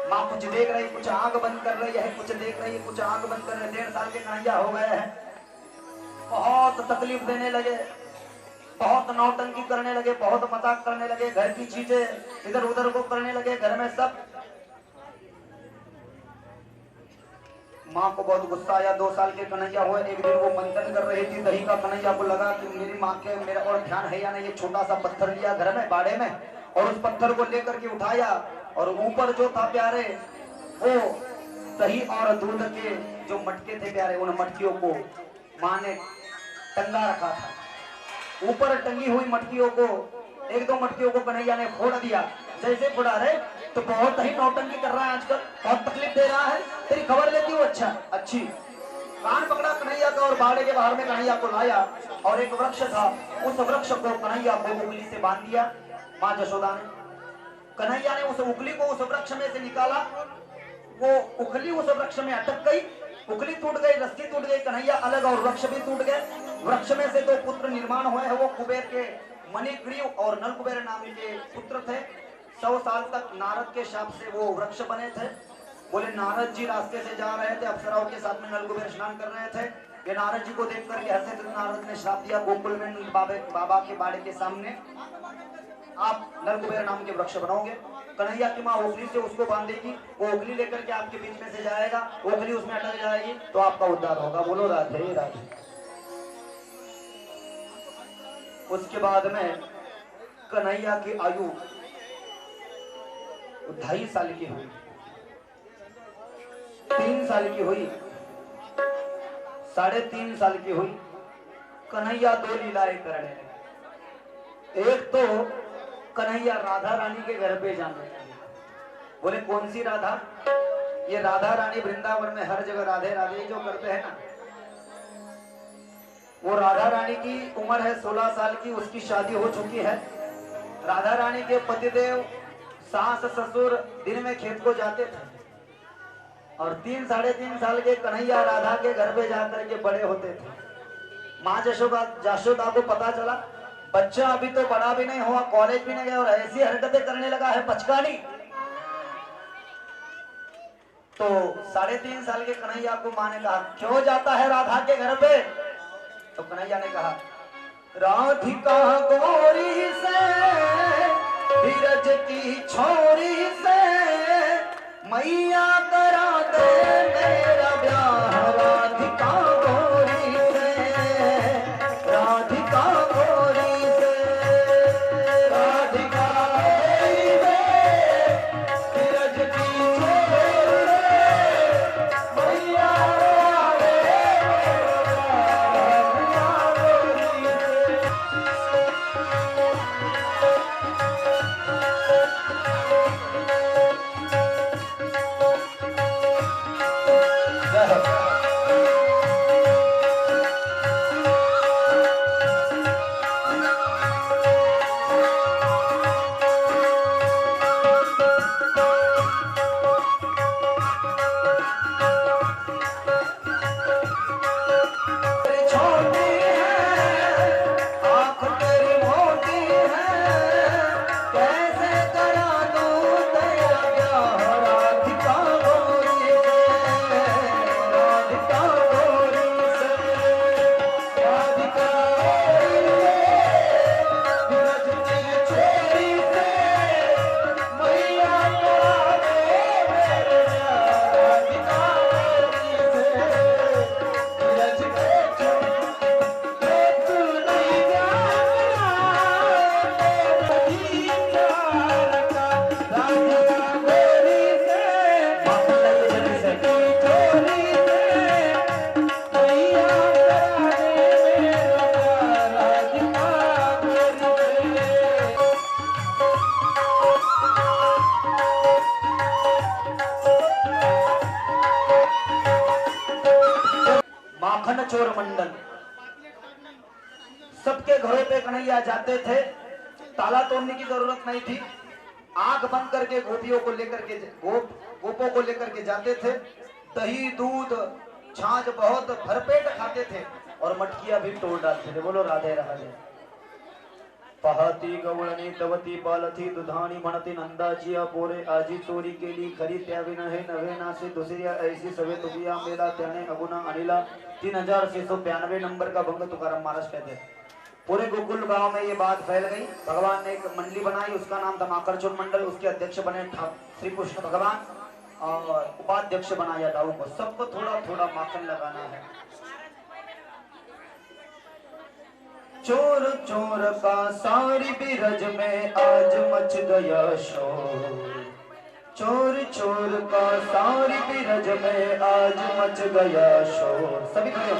माँ कुछ देख रही, कुछ आंख बंद कर रही है, कुछ देख रही है, कुछ आंख बंद कर रही है। 1.5 साल के कन्हैया हो गए हैं। बहुत तकलीफ देने लगे, बहुत नौटंकी करने लगे, बहुत मजाक करने लगे, घर की चीजें इधर उधर को करने लगे, घर में सब। माँ को बहुत गुस्सा आया। 2 साल के कन्हैया हुए। एक दिन वो मंथन कर रही थी दही का। कन्हैया को लगा कि मेरी माँ के मेरा और ध्यान है या नहीं। ये छोटा सा पत्थर लिया घर में बाड़े में, और उस पत्थर को लेकर के उठाया, और ऊपर जो था प्यारे, वो दही और दूध के जो मटके थे प्यारे, उन मटकियों को माँ ने टंगा रखा था। ऊपर टंगी हुई मटकियों को, 1-2 मटकियों को कन्हैया ने फोड़ दिया। जैसे फोड़ा रहे तो बहुत ही नौटंकी कर रहा है आजकल, बहुत तकलीफ दे रहा है, तेरी खबर लेती हूँ। अच्छा अच्छी। कान पकड़ा कन्हैया का और बाड़े के बाहर में कन्हैया को लाया, और एक वृक्ष था, उस वृक्ष को कन्हैया को उंगली से बांध दिया माँ जशोदा ने। कन्हैया ने उस उंगली को उस वृक्ष में से निकाला, वो उंगली उस वृक्ष में अटक गई, उंगली टूट गई, रस्सी टूट गई, कन्हैया अलग और वृक्ष भी टूट गए। वृक्ष में से 2 पुत्र निर्माण हुए हैं। वो कुबेर के मणिग्रीव और नलकुबेर नाम के पुत्र थे। 100 साल तक नारद के शाप से वो वृक्ष बने थे। बोले नारद जी रास्ते से जा रहे थे, अप्सराओं के साथ में नलकुबेर स्नान कर रहे थे। ये नारद जी को देख करके हंसे, तो नारद ने श्राप दिया, गोकुल में बाबा के बाड़े के सामने आप नलकुबेर नाम के वृक्ष बनोगे। कन्हैया की माँ ओखली से उसको बांधेगी, वो ओखली लेकर के आपके बीच में से जाएगा, ओखली उसमें अटक जाएगी, तो आपका उद्धार होगा। बोलो राधे राधे। उसके बाद में कन्हैया की आयु 2.5 साल की हुई, 3 साल की हुई, 3.5 साल की हुई। कन्हैया 2 लीलाएं करने लगे। एक तो कन्हैया राधा रानी के घर पे जाने लगे। बोले कौन सी राधा? ये राधा रानी वृंदावन में हर जगह राधे राधे जो करते हैं ना, वो राधा रानी की उम्र है 16 साल की, उसकी शादी हो चुकी है। राधा रानी के पतिदेव सास ससुर दिन में खेत को जाते थे, और 3-3.5 साल के कन्हैया राधा के घर पे जाकर के बड़े होते थे। माँ जशोदा को पता चला बच्चा अभी तो बड़ा भी नहीं हुआ, कॉलेज भी नहीं गया, और ऐसी हरकतें करने लगा है पचकानी। तो 3.5 साल के कन्हैया को माँ ने कहा क्यों जाता है राधा के घर पे? तो कन्हैया ने कहा राधिका गौरी से धीरज की छोरी से मैया करा चोर मंडल। सबके घरों पे कन्हैया जाते थे, ताला तोड़ने की जरूरत नहीं थी, आंख बंद करके गोपियों को लेकर के गोपों को लेकर के जाते थे। दही दूध छाछ बहुत भरपेट खाते थे और मटकियां भी तोड़ डालते थे। बोलो राधे राधे। पहाती गवळणी तवती पालथी दुधानी म्हणती नंदाची पोरे आजी चोरी केली खरी त्याविन हे नवे नासे दुसरिया ऐसी सवे तुबिया मेला त्याने अगुना अनिला 3692 नंबर का भंग तुकाराम महाराज कहते हैं। पूरे गोकुल गांव में ये बात फैल गई। भगवान ने एक मंडली बनाई, उसका नाम था माकड़चोर मंडल। उसके अध्यक्ष बने श्री कृष्ण भगवान और उपाध्यक्ष बनाया दाऊ को। सबको थोड़ा थोड़ा माखन लगाना है। चोर चोर का सारी बिरज में आज मच गया शोर। चोर चोर का सारी बिरज में आज मच गया शोर। सभी खड़े हो।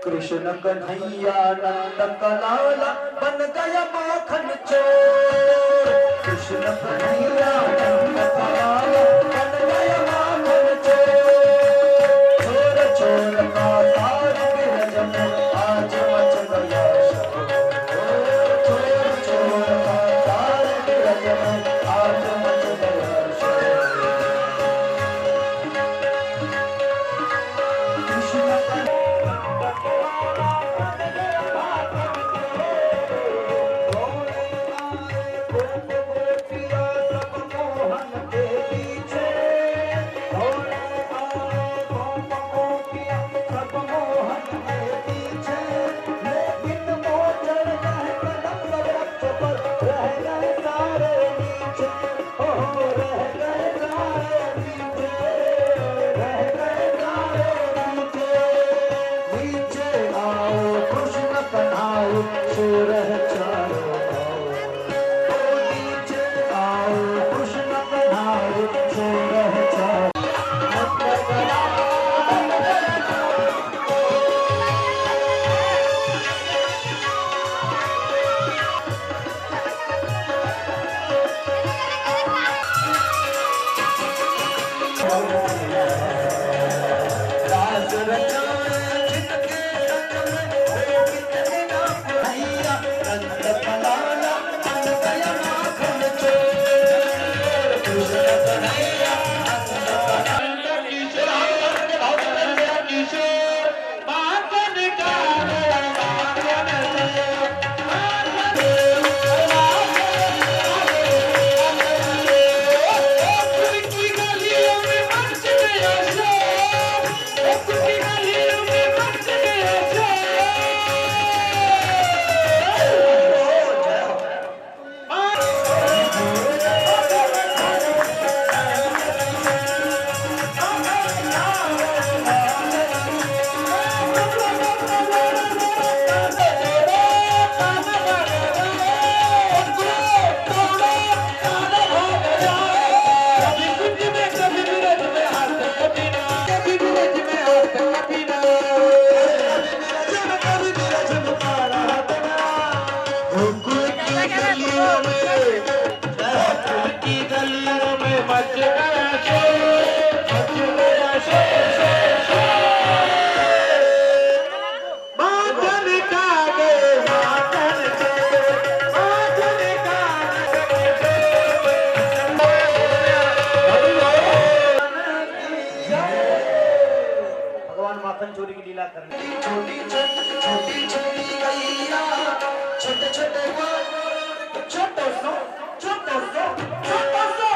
कृष्ण कन्हैया नंद का लाला बन गया माखन चोर। कृष्ण कन्हैया नंद का लाला बन गया माखन चोर। चोर चोर का सारी बिरज में आज मच गया शोर। चोर चोर का सारी बिरज में आज मच गया शोर। कृष्ण माखन चोरी की लीला करने। छोटी छोटी छोटी गैया छोटे छोटे छोटो सो छोटो सो छोटो सो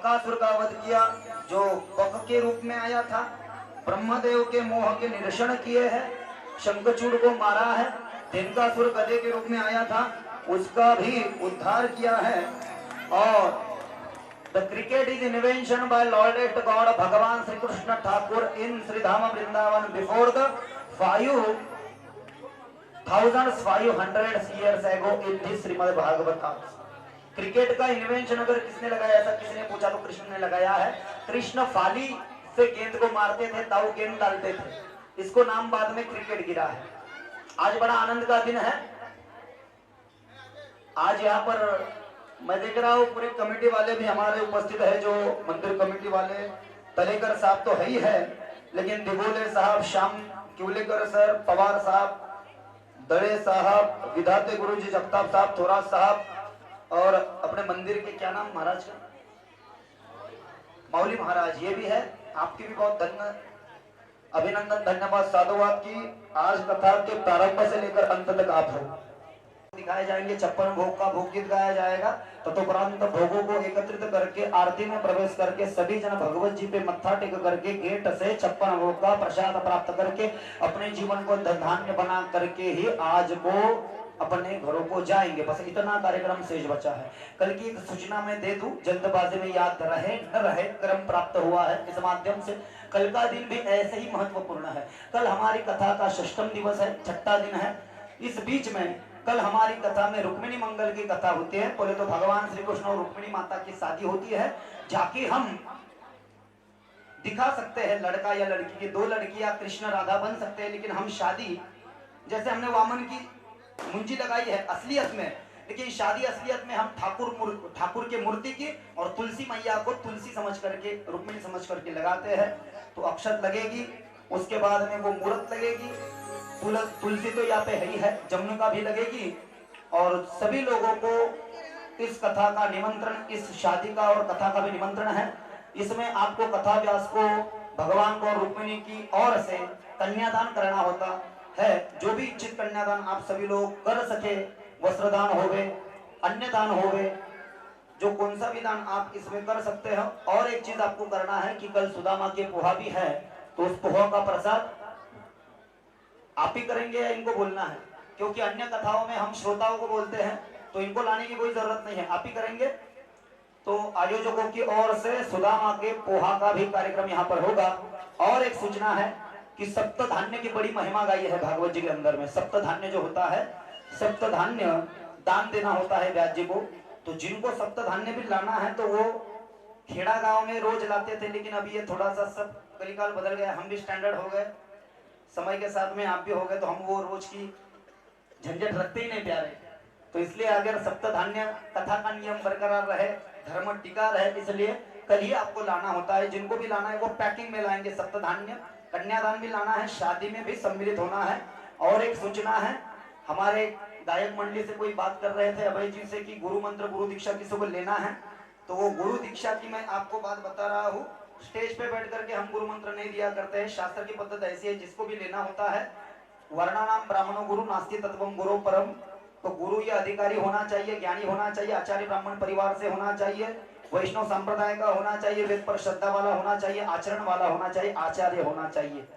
बकासुर का वध किया, जो बक के रूप में आया था, ब्रह्मदेव के मोह के निरसन किए हैं, शंखचूड़ को मारा है, धेनुकासुर गधे के रूप में आया था, उसका भी उद्धार किया है। और the cricket is invention by lordest god भगवान Shri Krishna Thakur in Shridham Vrindavan before the 5500 years ago in this Shrimad Bhagavat. Cricket का इन्वेंशन अगर किसने लगाया, ऐसा किसी ने पूछा तो कृष्ण ने लगाया है। कृष्ण फाली से गेंद को मारते थे, ताऊ गेंद डालते थे, इसको नाम बाद में क्रिकेट गिरा है। आज बड़ा आनंद का दिन है। आज यहाँ पर मैं देख रहा हूँ पूरी कमेटी वाले भी हमारे उपस्थित है, जो मंदिर कमेटी वाले, तलेकर साहब तो है ही है, लेकिन दिगोले साहब, श्याम क्यूलेकर सर, पवार साहब, दड़े साहब, विधाते गुरु जी जगताप साहब, थोराज साहब, और अपने मंदिर के क्या नाम महाराज का, मौली महाराज, ये भी है। आपकी भी बहुत धन्य अभिनंदन, धन्यवाद, साधुवाद की। आज कथा के प्रारंभ से लेकर अंत तक आप हो। दिखाए जाएंगे, 56 भोग का भोग गीत गाया जाएगा, तदुपरांत भोगों को एकत्रित करके आरती में प्रवेश करके सभी जन भगवत जी पे मत्था टेक करके गेट से 56 भोग का प्रसाद प्राप्त करके अपने जीवन को धन्य बना करके ही आज को अपने घरों को जाएंगे। बस इतना कार्यक्रम शेष बचा है। कल की सूचना में दे दूं, जल्दबाजी में याद रहे न रहे, क्रम प्राप्त हुआ है इस माध्यम से। कल का दिन भी ऐसे ही महत्वपूर्ण है। कल हमारी कथा का 6वां दिवस है, 6ठा दिन है। इस बीच में कल हमारी कथा में रुक्मिणी मंगल की कथा होती है। पहले तो भगवान श्री कृष्ण और रुक्मिणी माता की शादी होती है, जाके हम दिखा सकते हैं लड़का या लड़की की, 2 लड़कियां कृष्ण राधा बन सकते हैं, लेकिन हम शादी, जैसे हमने वामन की मुंजी लगाई है असलियत में, लेकिन शादी असलियत में हम ठाकुर के मूर्ति की और तुलसी मैया को तुलसी समझ करके, रुक्मिणी समझ करके लगाते हैं। तो अक्षत लगेगी, उसके बाद में वो मूर्त लगेगी, तुलसी तो यहाँ पे है ही है, जमुना का भी लगेगी, और सभी लोगों को इस कथा का निमंत्रण, इस शादी का और कथा का भी निमंत्रण है। इसमें आपको कथा व्यास को, भगवान को और रुक्मिणी की ओर से कन्यादान करना होता है। जो भी इच्छित कन्यादान आप सभी लोग कर सके, वस्त्रदान होवे, अन्नदान होवे, जो कौन सा भी दान आप इसमें कर सकते हो। और एक चीज आपको करना है कि कल सुदामा के पोहा भी है, तो उस पोहा का प्रसाद आप ही करेंगे या इनको बोलना है, क्योंकि अन्य कथाओं में हम श्रोताओं को बोलते हैं, तो इनको लाने की कोई जरूरत नहीं है, आप ही करेंगे। तो आयोजकों की ओर से सुदामा के पोहा का भी कार्यक्रम यहाँ पर होगा। और एक सूचना है कि सप्त धान्य की बड़ी महिमा गाई है भागवत जी के अंदर में। सप्त धान्य जो होता है, सप्त धान्य दान देना होता है व्यास जी को। तो जिनको सप्त धान्य भी लाना है तो वो खेड़ा गांव में रोज लाते थे, लेकिन अभी ये थोड़ा सा सब कलिकाल बदल गया, हम भी स्टैंडर्ड हो गए, समय के साथ में आप भी हो गए, तो हम वो रोज की झंझट रखते ही नहीं प्यारे। तो इसलिए अगर सप्त धान्य कथा का नियम बरकरार रहे, धर्म टिका रहे, इसलिए कल ही आपको लाना होता है। जिनको भी लाना है वो पैकिंग में लाएंगे सप्त धान्य। कन्यादान भी लाना है, शादी में भी सम्मिलित होना है। और एक सूचना है, हमारे गायक मंडली से कोई बात कर रहे थे अभय जी से कि गुरु मंत्र, गुरु दीक्षा किसी को लेना है, तो वो गुरु दीक्षा की मैं आपको बात बता रहा हूँ। स्टेज पे बैठ करके हम गुरु मंत्र नहीं दिया करते हैं, शास्त्र की पद्धति ऐसी है। जिसको भी लेना होता है, वर्णानाम ब्राह्मणो गुरु नास्ति तत्वम गुरु परम, तो गुरु ये अधिकारी होना चाहिए, ज्ञानी होना चाहिए, आचार्य ब्राह्मण परिवार से होना चाहिए, वैष्णव संप्रदाय का होना चाहिए, वेद पर श्रद्धा वाला होना चाहिए, आचरण वाला होना चाहिए, आचार्य होना चाहिए,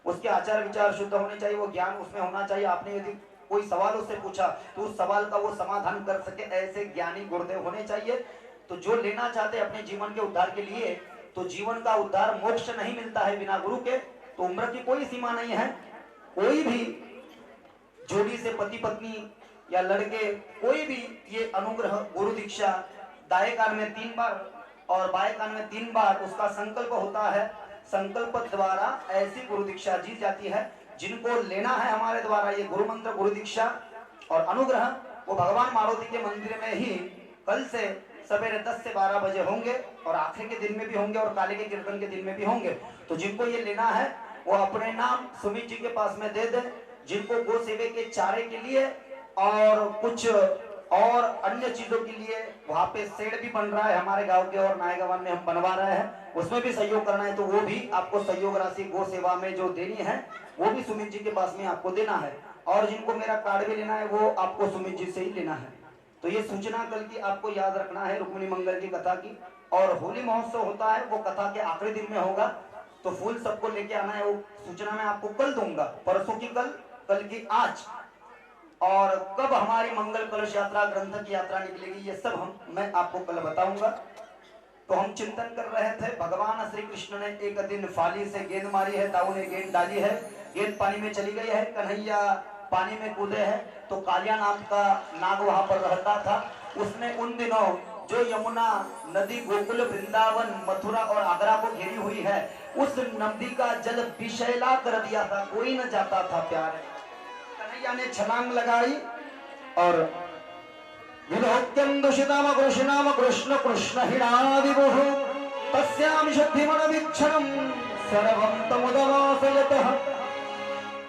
उसके आचार विचार शुद्ध होने चाहिए, वो ज्ञान उसमें होना चाहिए। आपने यदि कोई सवाल उससे पूछा तो उस सवाल का वो समाधान कर सके, ऐसे ज्ञानी गुरुदेव होने चाहिए। तो जो लेना चाहते अपने जीवन के उद्धार के लिए, तो जीवन का उद्धार, मोक्ष नहीं मिलता है बिना गुरु के। तो उम्र की कोई सीमा नहीं है, कोई भी जोड़ी से पति पत्नी या लड़के, कोई भी ये अनुग्रह गुरु दीक्षा दाएं कान में 3 बार और बाएं कान में 3 बार उसका संकल्प होता है। संकल्प द्वारा ऐसी गुरु दीक्षा दी जाती है। जिनको लेना है हमारे द्वारा ये गुरु मंत्र, गुरु दीक्षा और अनुग्रह, वो भगवान मारुति के मंदिर में ही कल से सवेरे 10 से 12 बजे होंगे, और आखिर के दिन में भी होंगे और काले के कीर्तन के दिन में भी होंगे। तो जिनको ये लेना है वो अपने नाम सुमित जी के पास में दे दे। जिनको गो सेवे के चारे के लिए और कुछ और अन्य चीजों के लिए, वहां पे शेड भी बन रहा है हमारे गांव के और नायगावन में हम बनवा रहे हैं, उसमें भी सहयोग करना है, तो वो भी आपको सहयोग राशि गो सेवा में जो देनी है वो भी सुमित जी के पास में आपको देना है। और जिनको मेरा कार्ड भी लेना है वो आपको सुमित जी से ही लेना है। तो ये सूचना कल की आपको याद रखना है, रुक्मिणी मंगल की कथा की। और होली महोत्सव होता है, वो कथा के आखिरी दिन में होगा, तो फूल सबको लेके आना है। वो सूचना मैं आपको कल दूंगा, परसों की कल की आज। और कब हमारी मंगल कलश यात्रा, ग्रंथ की यात्रा निकलेगी, ये सब मैं आपको कल बताऊंगा। तो हम चिंतन कर रहे थे, भगवान श्री कृष्ण ने एक दिन फाली से गेंद मारी है, दाऊ ने गेंद डाली है, गेंद पानी में चली गई है, कन्हैया पानी में कूदे हैं। तो कालिया नाम का नाग वहां पर रहता था, उसने उन दिनों जो यमुना नदी गोकुल वृंदावन मथुरा और आगरा को घेरी हुई है, उस नदी का जल विषैला कर दिया था, कोई न जाता था प्यारे। कन्हैया ने छलांग लगाई और विलोक्यं दूषितम कृष्णम कृष्ण कृष्ण हिणादिभुः तस्यां शुद्धिमनवीक्षणं सर्वं तमुदवासयतः।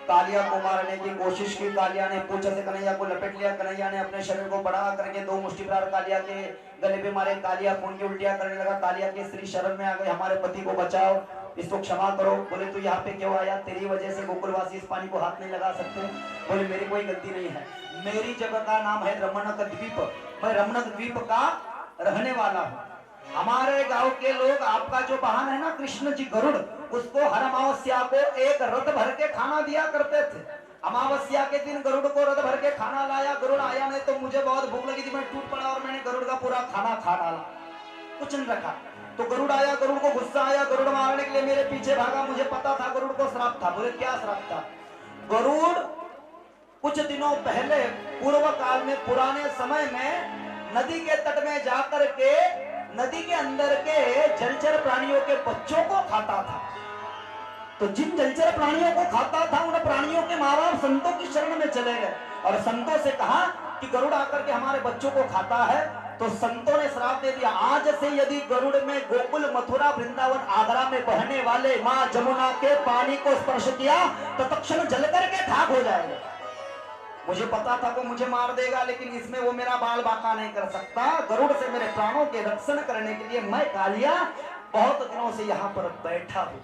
कालिया को मारने की कोशिश की, कालिया ने पूंछ से कन्हैया को लपेट लिया, कन्हैया ने अपने शरीर को बड़ा करके 2 मुष्टि प्रहार कालिया के गले पे मारे, कालिया खून की उल्टियां करने लगा। कालिया की स्त्री शरण में आ गई, हमारे पति को बचाओ, इसको क्षमा करो। बोले तू यहाँ पे क्यों आया, तेरी वजह से गोकुलवासी इस पानी को हाथ नहीं लगा सकते। बोले मेरी कोई गलती नहीं है, मेरी जगह का नाम है रमणक द्वीप, मैं रमणक द्वीप का रहने वाला हूँ। हमारे गांव के लोग, आपका जो वाहन है ना कृष्ण जी गरुड़, उसको हर अमावस्या को एक रथ भर के खाना दिया करते थे। अमावस्या के दिन गरुड़ को रथ भर के खाना लाया, गरुड़ आया नहीं तो मुझे बहुत भूख लगी थी, मैं टूट पड़ा और मैंने गरुड़ का पूरा खाना खा डाला, कुछ नहीं रखा। तो गरुड़ आया, गरुड़ को गुस्सा आया, गरुड़ मारने के लिए मेरे पीछे भागा। मुझे पता था गरुड़ को श्राप था। बोले क्या श्राप था? गरुड़ कुछ दिनों पहले पूर्व काल में, पुराने समय में नदी के तट में जाकर के नदी के अंदर के जलचर प्राणियों के बच्चों को खाता था। तो जिन जलचर प्राणियों को खाता था, उन प्राणियों के माँ बाप संतों की शरण में चले गए और संतों से कहा कि गरुड़ आकर के हमारे बच्चों को खाता है। तो संतों ने श्राप दे दिया, आज से यदि गरुड़ में गोकुल मथुरा वृंदावन आगरा में बहने वाले माँ जमुना के पानी को स्पर्श किया तो तत्क्षण जल करके खाक हो जाएगा। मुझे पता था वो मुझे मार देगा, लेकिन इसमें वो मेरा बाल बाका नहीं कर सकता। गरुड़ से मेरे प्राणों के रक्षण करने के लिए मैं कालिया बहुत दिनों से यहाँ पर बैठा हूँ।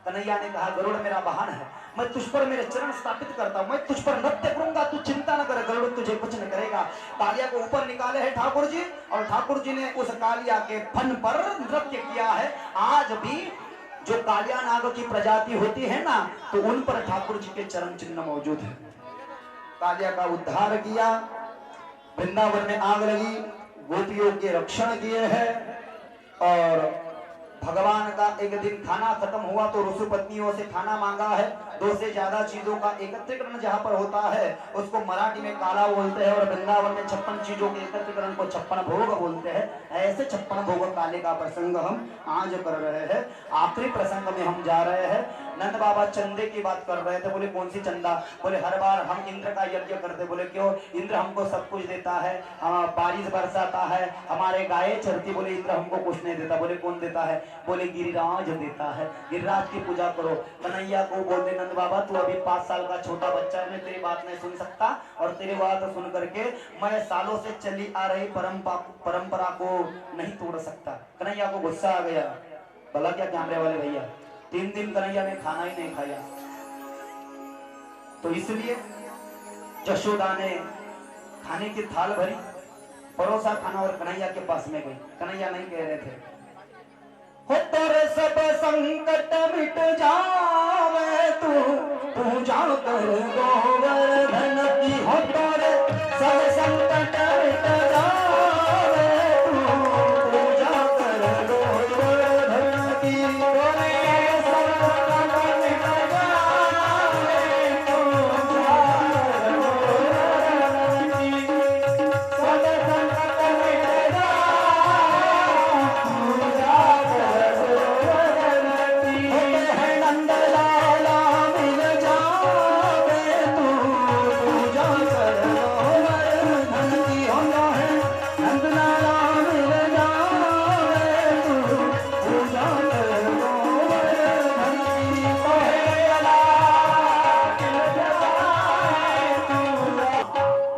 कन्हैया ने कहा गरुड़ मेरा वाहन है, मैं तुझ पर मेरे चरण स्थापित करता हूँ, मैं तुझ पर नृत्य करूंगा, तू चिंता न कर, गरुड़ तुझे कुछ नहीं करेगा। कालिया को ऊपर निकाले हैं ठाकुर जी, और ठाकुर जी ने उस कालिया के फन पर नृत्य किया है। आज भी जो कालिया नाग की प्रजाति होती है ना, तो उन पर ठाकुर जी के चरण चिन्ह मौजूद है। कालिया का उद्धार किया, वृंदावन में आग लगी, गोपियों के रक्षण किए हैं। और भगवान का एक दिन खाना खत्म हुआ तो ऋषि पत्नियों से खाना मांगा है। 2 से ज्यादा चीजों का एकत्रीकरण जहाँ पर होता है उसको मराठी में काला बोलते हैं, और वृंदावन में 56 चीजों के एकत्रीकरण को 56 भोग बोलते हैं। ऐसे 56 भोग काले का प्रसंग हम आज कर रहे हैं। आखिरी प्रसंग में हम जा रहे हैं। नंद बाबा चंदे की बात कर रहे थे। बोले कौन सी चंदा? बोले हर बार हम इंद्र का यज्ञ करते। बोले क्यों? इंद्र हमको सब कुछ देता है, बारिश बरसाता है, हमारे गाय चरती। बोले इंद्र हमको कुछ नहीं देता। बोले कौन देता है? बोले गिरिराज देता है, गिरिराज की पूजा करो। कन्हैया को बोले नंद बाबा तू अभी 5 साल का छोटा बच्चा है, मैं तेरी बात नहीं सुन सकता, और तेरी बात सुन करके मैं सालों से चली आ रही परंपरा को नहीं तोड़ सकता। कन्हैया को गुस्सा आ गया। भला क्या कैमरे वाले भैया, 3 दिन कन्हैया ने खाना ही नहीं खाया। तो इसलिए जशोदा ने खाने की थाल भरी, परोसा खाना और कन्हैया के पास में गई। कन्हैया नहीं कह रहे थे हो तोरे सब संकट मिट जावे, तू पूजा कर गोवर्धन की। हो तोरे सब संकट मिट जावे, तू पूजा कर गोवर्धन की। तोरे सब संकट मिट जावे, तू पूजा कर गोवर्धन की। सब संकट मिट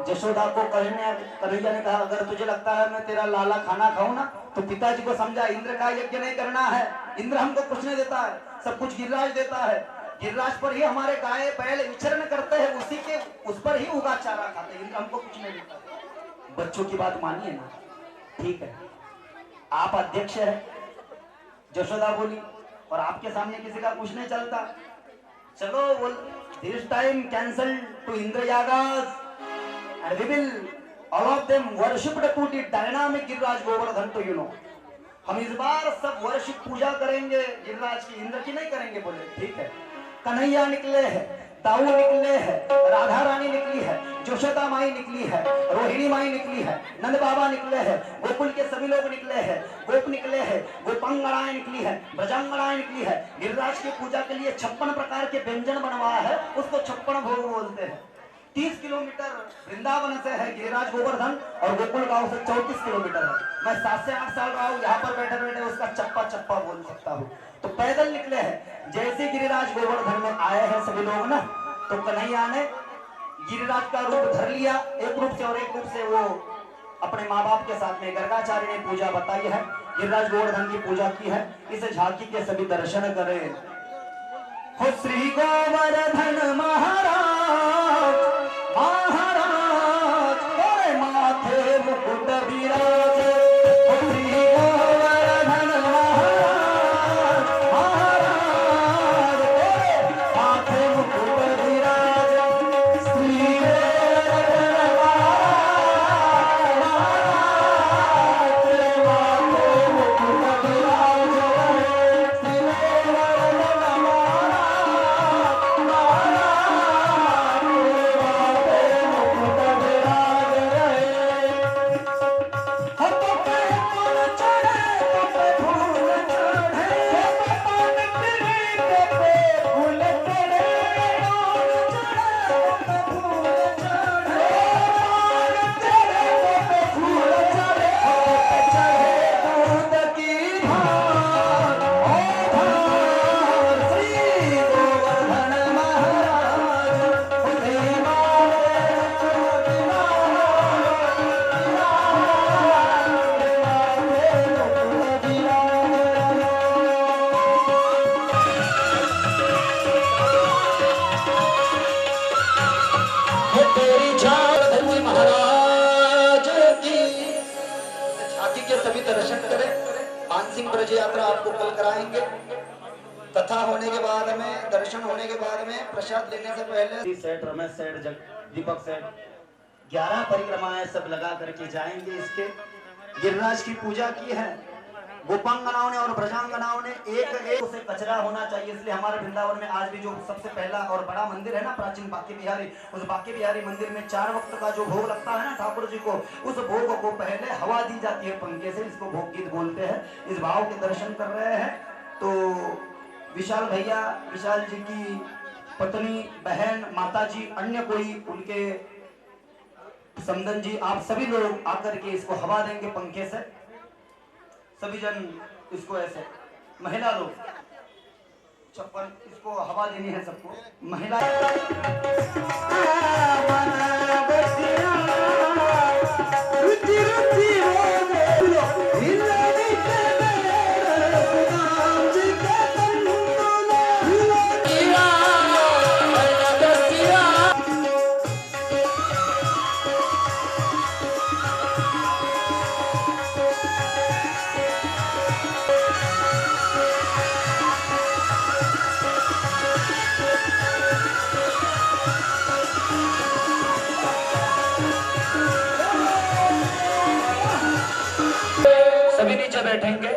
यशोदा को कन्हैया ने कहा अगर तुझे लगता है मैं तेरा लाला खाना खाऊं ना, तो पिताजी को समझा इंद्र का यज्ञ नहीं करना है। इंद्र हमको कुछ नहीं देता है, सब कुछ गिरिराज देता है। गिरिराज पर ही हमारे गाय बैल विचरण करते हैं, उसी के उस पर ही उगा चारा खाते हैं। इंद्र हमको कुछ नहीं देता। बच्चों की बात मानिए ना, ठीक है। आप अध्यक्ष है, यशोदा बोली, और आपके सामने किसी का कुछ नहीं चलता। चलो बोल, this time cancel to Indra यागास and we will all of them worshipped to the dynamic Giriraj Govardhan to you know. हम इस बार सब वर्शिप पूजा करेंगे गिरिराज की, इंद्र की नहीं करेंगे। बोले ठीक है। कन्हैया निकले हैं, ताऊ निकले हैं, राधा रानी निकली है, यशोदा माई निकली है, रोहिणी माई निकली है, नंद बाबा निकले हैं, गोकुल के सभी लोग निकले हैं, गोप निकले हैं, गोपांगनाएं निकली है, ब्रजांगनाएं निकली है। गिरिराज की पूजा के लिए 56 प्रकार के व्यंजन बनवाया है, उसको 56 भोग बोलते हैं। 30 किलोमीटर वृंदावन से है गिरिराज गोवर्धन, और गोकुल गांव से 34 किलोमीटर है। मैं 7 से 8 साल रहा हूँ यहाँ पर बैठे बैठे उसका चप्पा चप्पा बोल सकता हूँ। तो पैदल निकले हैं। जैसे गिरिराज गोवर्धन में आए हैं सभी लोग ना, तो कन्हैया ने गिरिराज का रूप धर लिया, एक रूप से, और एक रूप से वो अपने माँ बाप के साथ में गर्गाचार्य ने पूजा बताई है, गिरिराज गोवर्धन की पूजा की है। इस झांकी के सभी दर्शन करें। हो श्री गोवर्धन महाराज, महाराज के माथे मुकुट विराजे। हो श्री गोवर्धन महाराज, महाराज के माथे मुकुट विराजे। श्री गोवर्धन महाराज, महाराज के माथे मुकुट विराजे। श्री गोवर्धन ब्रज यात्रा आपको कल कराएंगे। कथा होने के बाद में, दर्शन होने के बाद में, प्रसाद लेने से पहले सेठ, रमेश सेठ, दीपक सेठ 11 परिक्रमाएं सब लगा करके जाएंगे। इसके गिरिराज की पूजा की है गोपांगनाओं ने और ब्रजांगनाओं ने। एक एक उसे कचरा होना चाहिए, इसलिए हमारे वृंदावन में आज भी जो सबसे पहला और बड़ा मंदिर है ना, प्राचीन बांके बिहारी, उस बांके बिहारी मंदिर में 4 वक्त का जो भोग लगता है ना ठाकुर जी को, उस भोग को पहले हवा दी जाती है पंखे से, इसको भोग गीत बोलते हैं। इस भाव के दर्शन कर रहे हैं। तो विशाल भैया, विशाल जी की पत्नी, बहन, माता जी, अन्य कोई उनके समदन जी, आप सभी लोग आकर के इसको हवा देंगे पंखे से। सभी जन इसको ऐसे, महिला लोग चप्पल, इसको हवा देनी है सबको। महिला बैठेंगे,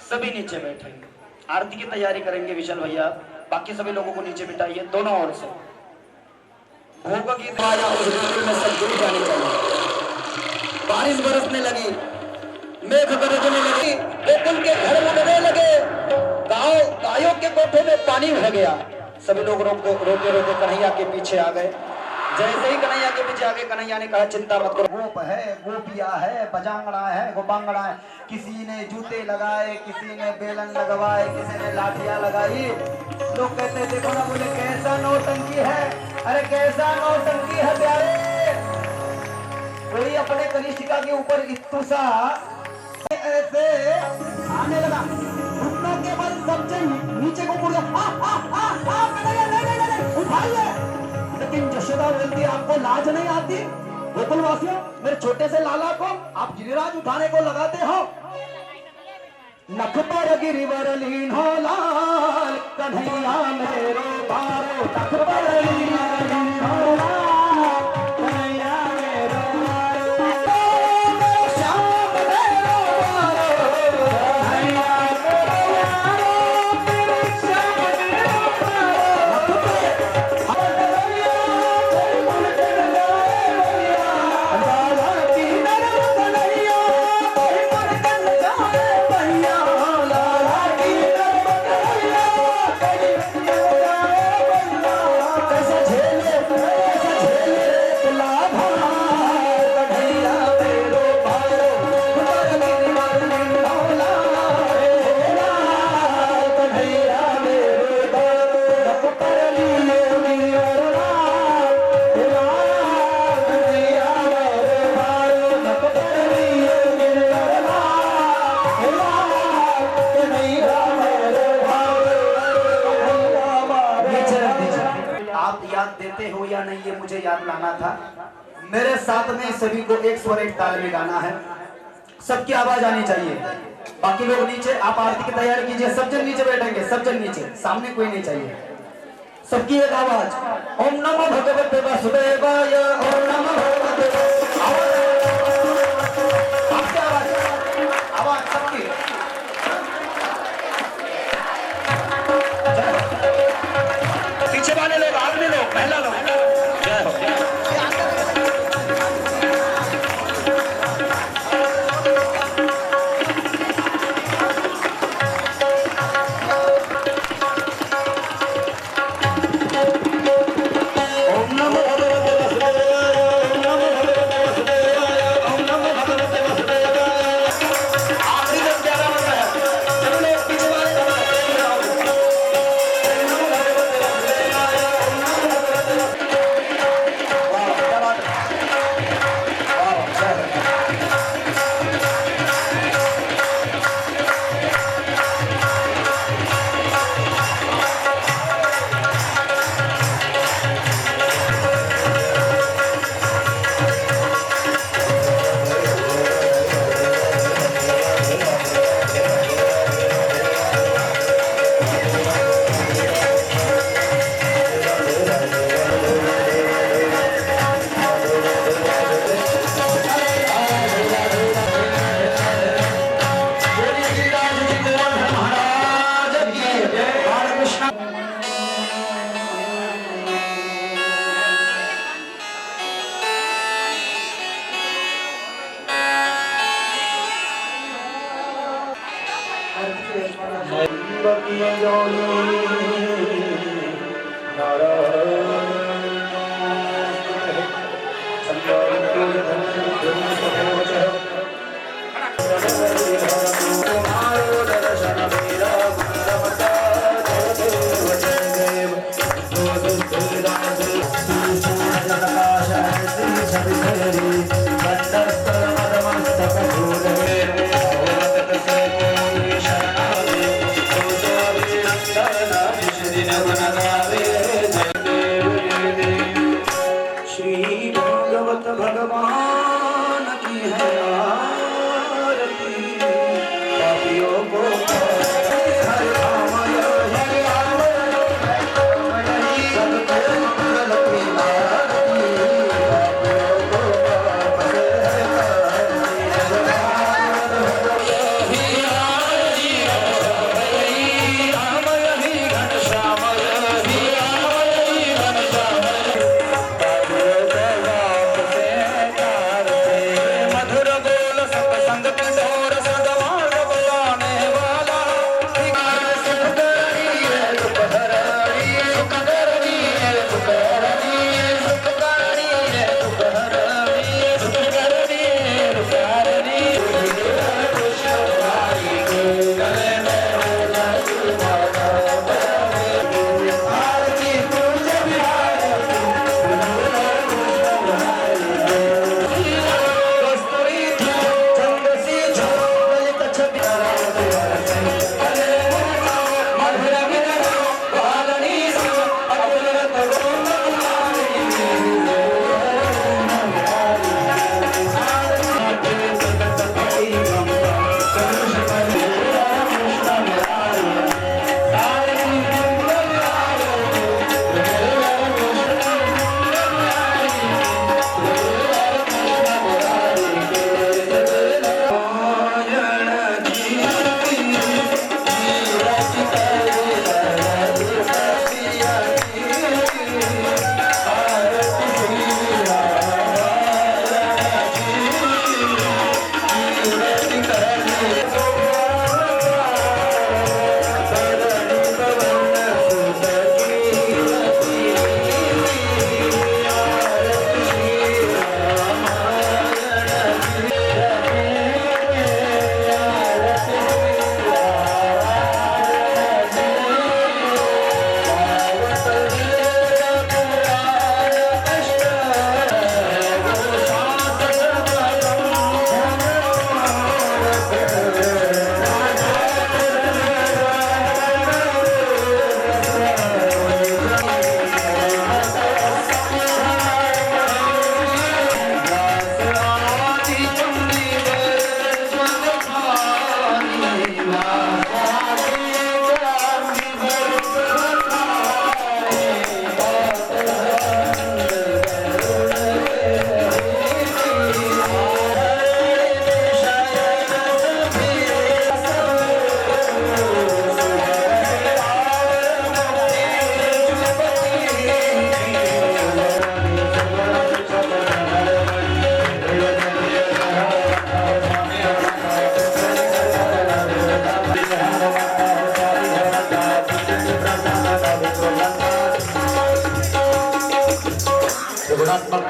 सभी नीचे बैठेंगे। आरती की तैयारी करेंगे विशाल भैया, बाकी सभी लोगों को नीचे बिठाइए दोनों ओर से। भोग की दरवाजा उस मंदिर में सब जुड़ जाने चाहिए। बारिश बरसने लगी, मेघ गरजने लगी, गोकुल के घर उड़ने लगे, गायों के गोठे में पानी भर गया। सभी लोग रोते रोते कन्हैया के पीछे आ गए। जैसे ही कन्हैया के पीछे आगे, कन्हैया ने कहा चिंता मत करो, गोप है, गोपिया है, बजांगड़ा है, गोपांगड़ा है। किसी ने जूते लगाए, किसी ने बेलन लगवाए, किसी ने लाठियां लगाई। लोग कहते देखो ना, बोले कैसा नौटंकी है, अरे कैसा नौटंकी है प्यारे। कोई अपने कनिष्ठिका के ऊपर इत्तू सा ऐसे आने लगा, घुटनों के बल सबसे नीचे को मुड़ गया। उठाइए। लेकिन यशोदा बोलती आपको लाज नहीं आती गोकुल वासियों? मेरे छोटे से लाला को आप गिरिराज उठाने को लगाते हो। नख पर गिरिवर लीन हो लाल कन्हैया मेरो बारो, नख पर गिरिवर लीन हो लाल कन्हैया मेरो बारो, श्याम मेरो बारो, कन्हैया मेरो बारो, तेरे श्याम मेरो बारो, कन्हैया जय मन कन्हैया, लाला की नरम कन्हैया, जय मन कन्हैया भैया, लाला की नरम कन्हैया, जय मन कन्हैया भैया, कैसा झेले लाभा कन्हैया मेरो बारो, कन्हैया मेरो बारो, नख पर लिए गिरिवर लाल, कन्हैया मेरो बारो, नख पर लिए गिरिवर लाल, कन्हैया मेरो बारो, कन्हैया बारो। आप याद देते हो या नहीं, ये मुझे याद लाना था। मेरे साथ में सभी को एक स्वर एक ताल में गाना है, सबकी आवाज आनी चाहिए। बाकी लोग नीचे, आप आरती की तैयारी कीजिए, सब जन नीचे बैठेंगे, सब जन नीचे, सामने कोई नहीं चाहिए। सबकी एक आवाज, ओम नमो भगवते वासुदेवाय, ओम नमो भगवते, आपकी आवाज, आवाज सबकी। पीछे वाले लोग, आदमी लोग, पहला लोग, जय हो। ओम नमो भगवते वासुदेवाय, ओम नमो भगवते वासुदेवाय, ओम नमो भगवते वासुदेवाय। आखिरी जब 11 बजा है, सभी लोग पीछे वाले लोग, ओम नमो भगवते वासुदेवाय, ओम नमो भगवते वासुदेवाय। वाह, क्या बात है। वाह, जय हो। श्री भागवत भगवान की है आरती, पापियों को हर आमय हरि आमय, सबके मंगल की आरती, पापियों को पाप से मधुर गो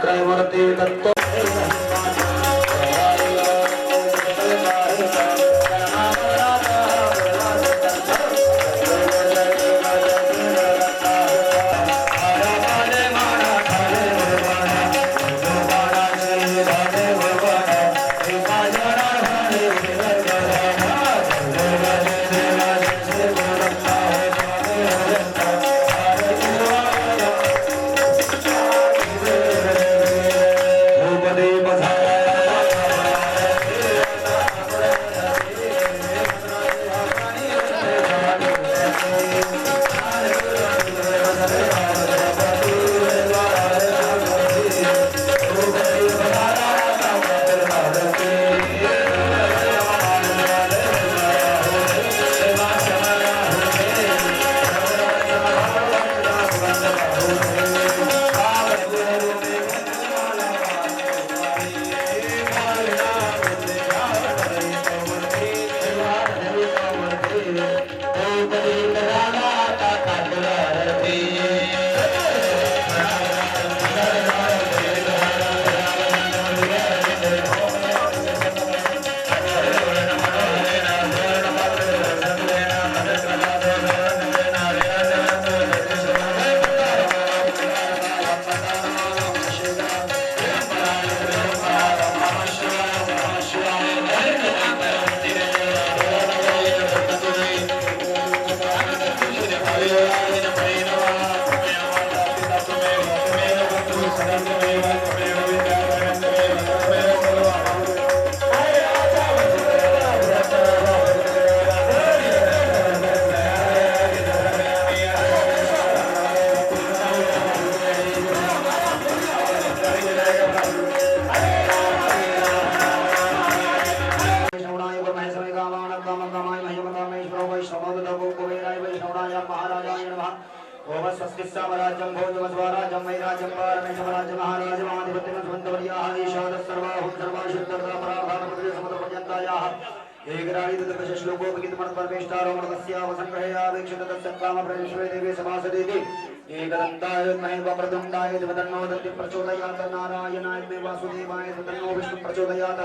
त्रयमूर्ति तत्व स्वस्तिस्सामराज्यं भोजमस्वराज्यं वैराज्यं पारमेश्वराज्यं महाराज महाधिपत्यं सुवन्तवर्याः ईशादः सर्वाहुं सर्वाशुद्धता पराभारपदे समतपर्यन्तायाः एकराडितदश श्लोकोपगीतमन परमेष्ठारोमणकस्यावसङ्ग्रहयावेक्षित तत्सत्कामप्रविश्वे देवे समासदेति एकदन्ताय विद्महे वक्रतुण्डाय धीमहि दन्ति प्रचोदयात् नारायणाय विद्महे वासुदेवाय धीमहि विष्णु प्रचोदयात्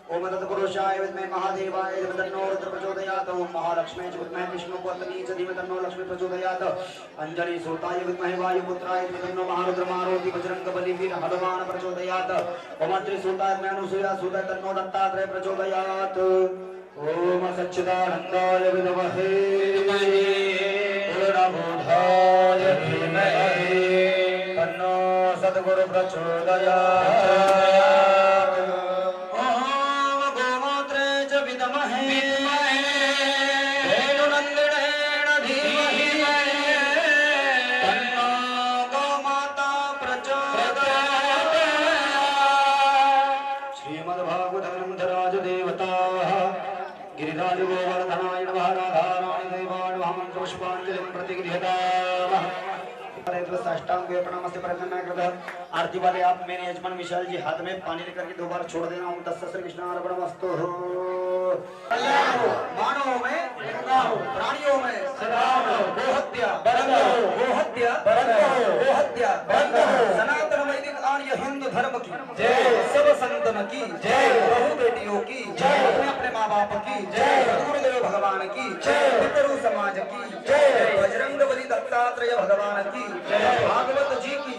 ओम तत्पुरुषाय विद्महे महादेवाय धीमहि तन्नो रुद्र प्रचोदयात् ओम महालक्ष्मी च विद्महे विष्णुपत्नी च धीमहि तन्नो लक्ष्मी प्रचोदयात् अंजलि सूताय विद्महे वायुपुत्राय धीमहि तन्नो महारुद्र मारुति बजरंगबली वीर हनुमान प्रचोदयात् ओम त्रिसूताय विद्महे अनुसूया सूताय तन्नो दत्तात्रेय प्रचोदयात् ओम सच्चिदानंदाय विद्महे पूर्णबोधाय धीमहि तन्नो सद्गुरु प्रचोदयात् आरती वाले आप मेरे यजमान विशाल जी हाथ में पानी लेकर के दोबारा छोड़ देना ओम तस्य श्री कृष्णार्पणमस्तु मानव में प्राणियों में गोहत्या सनातन वैदिक आर्य हिंदू धर्म की जय सब संतन की जय बहु बेटियों की जय अपने माँ बाप की जय गुरुदेव भगवान की जय पितरु समाज की जय बजरंगबली दत्तात्रेय भगवान की जय भागवत जी की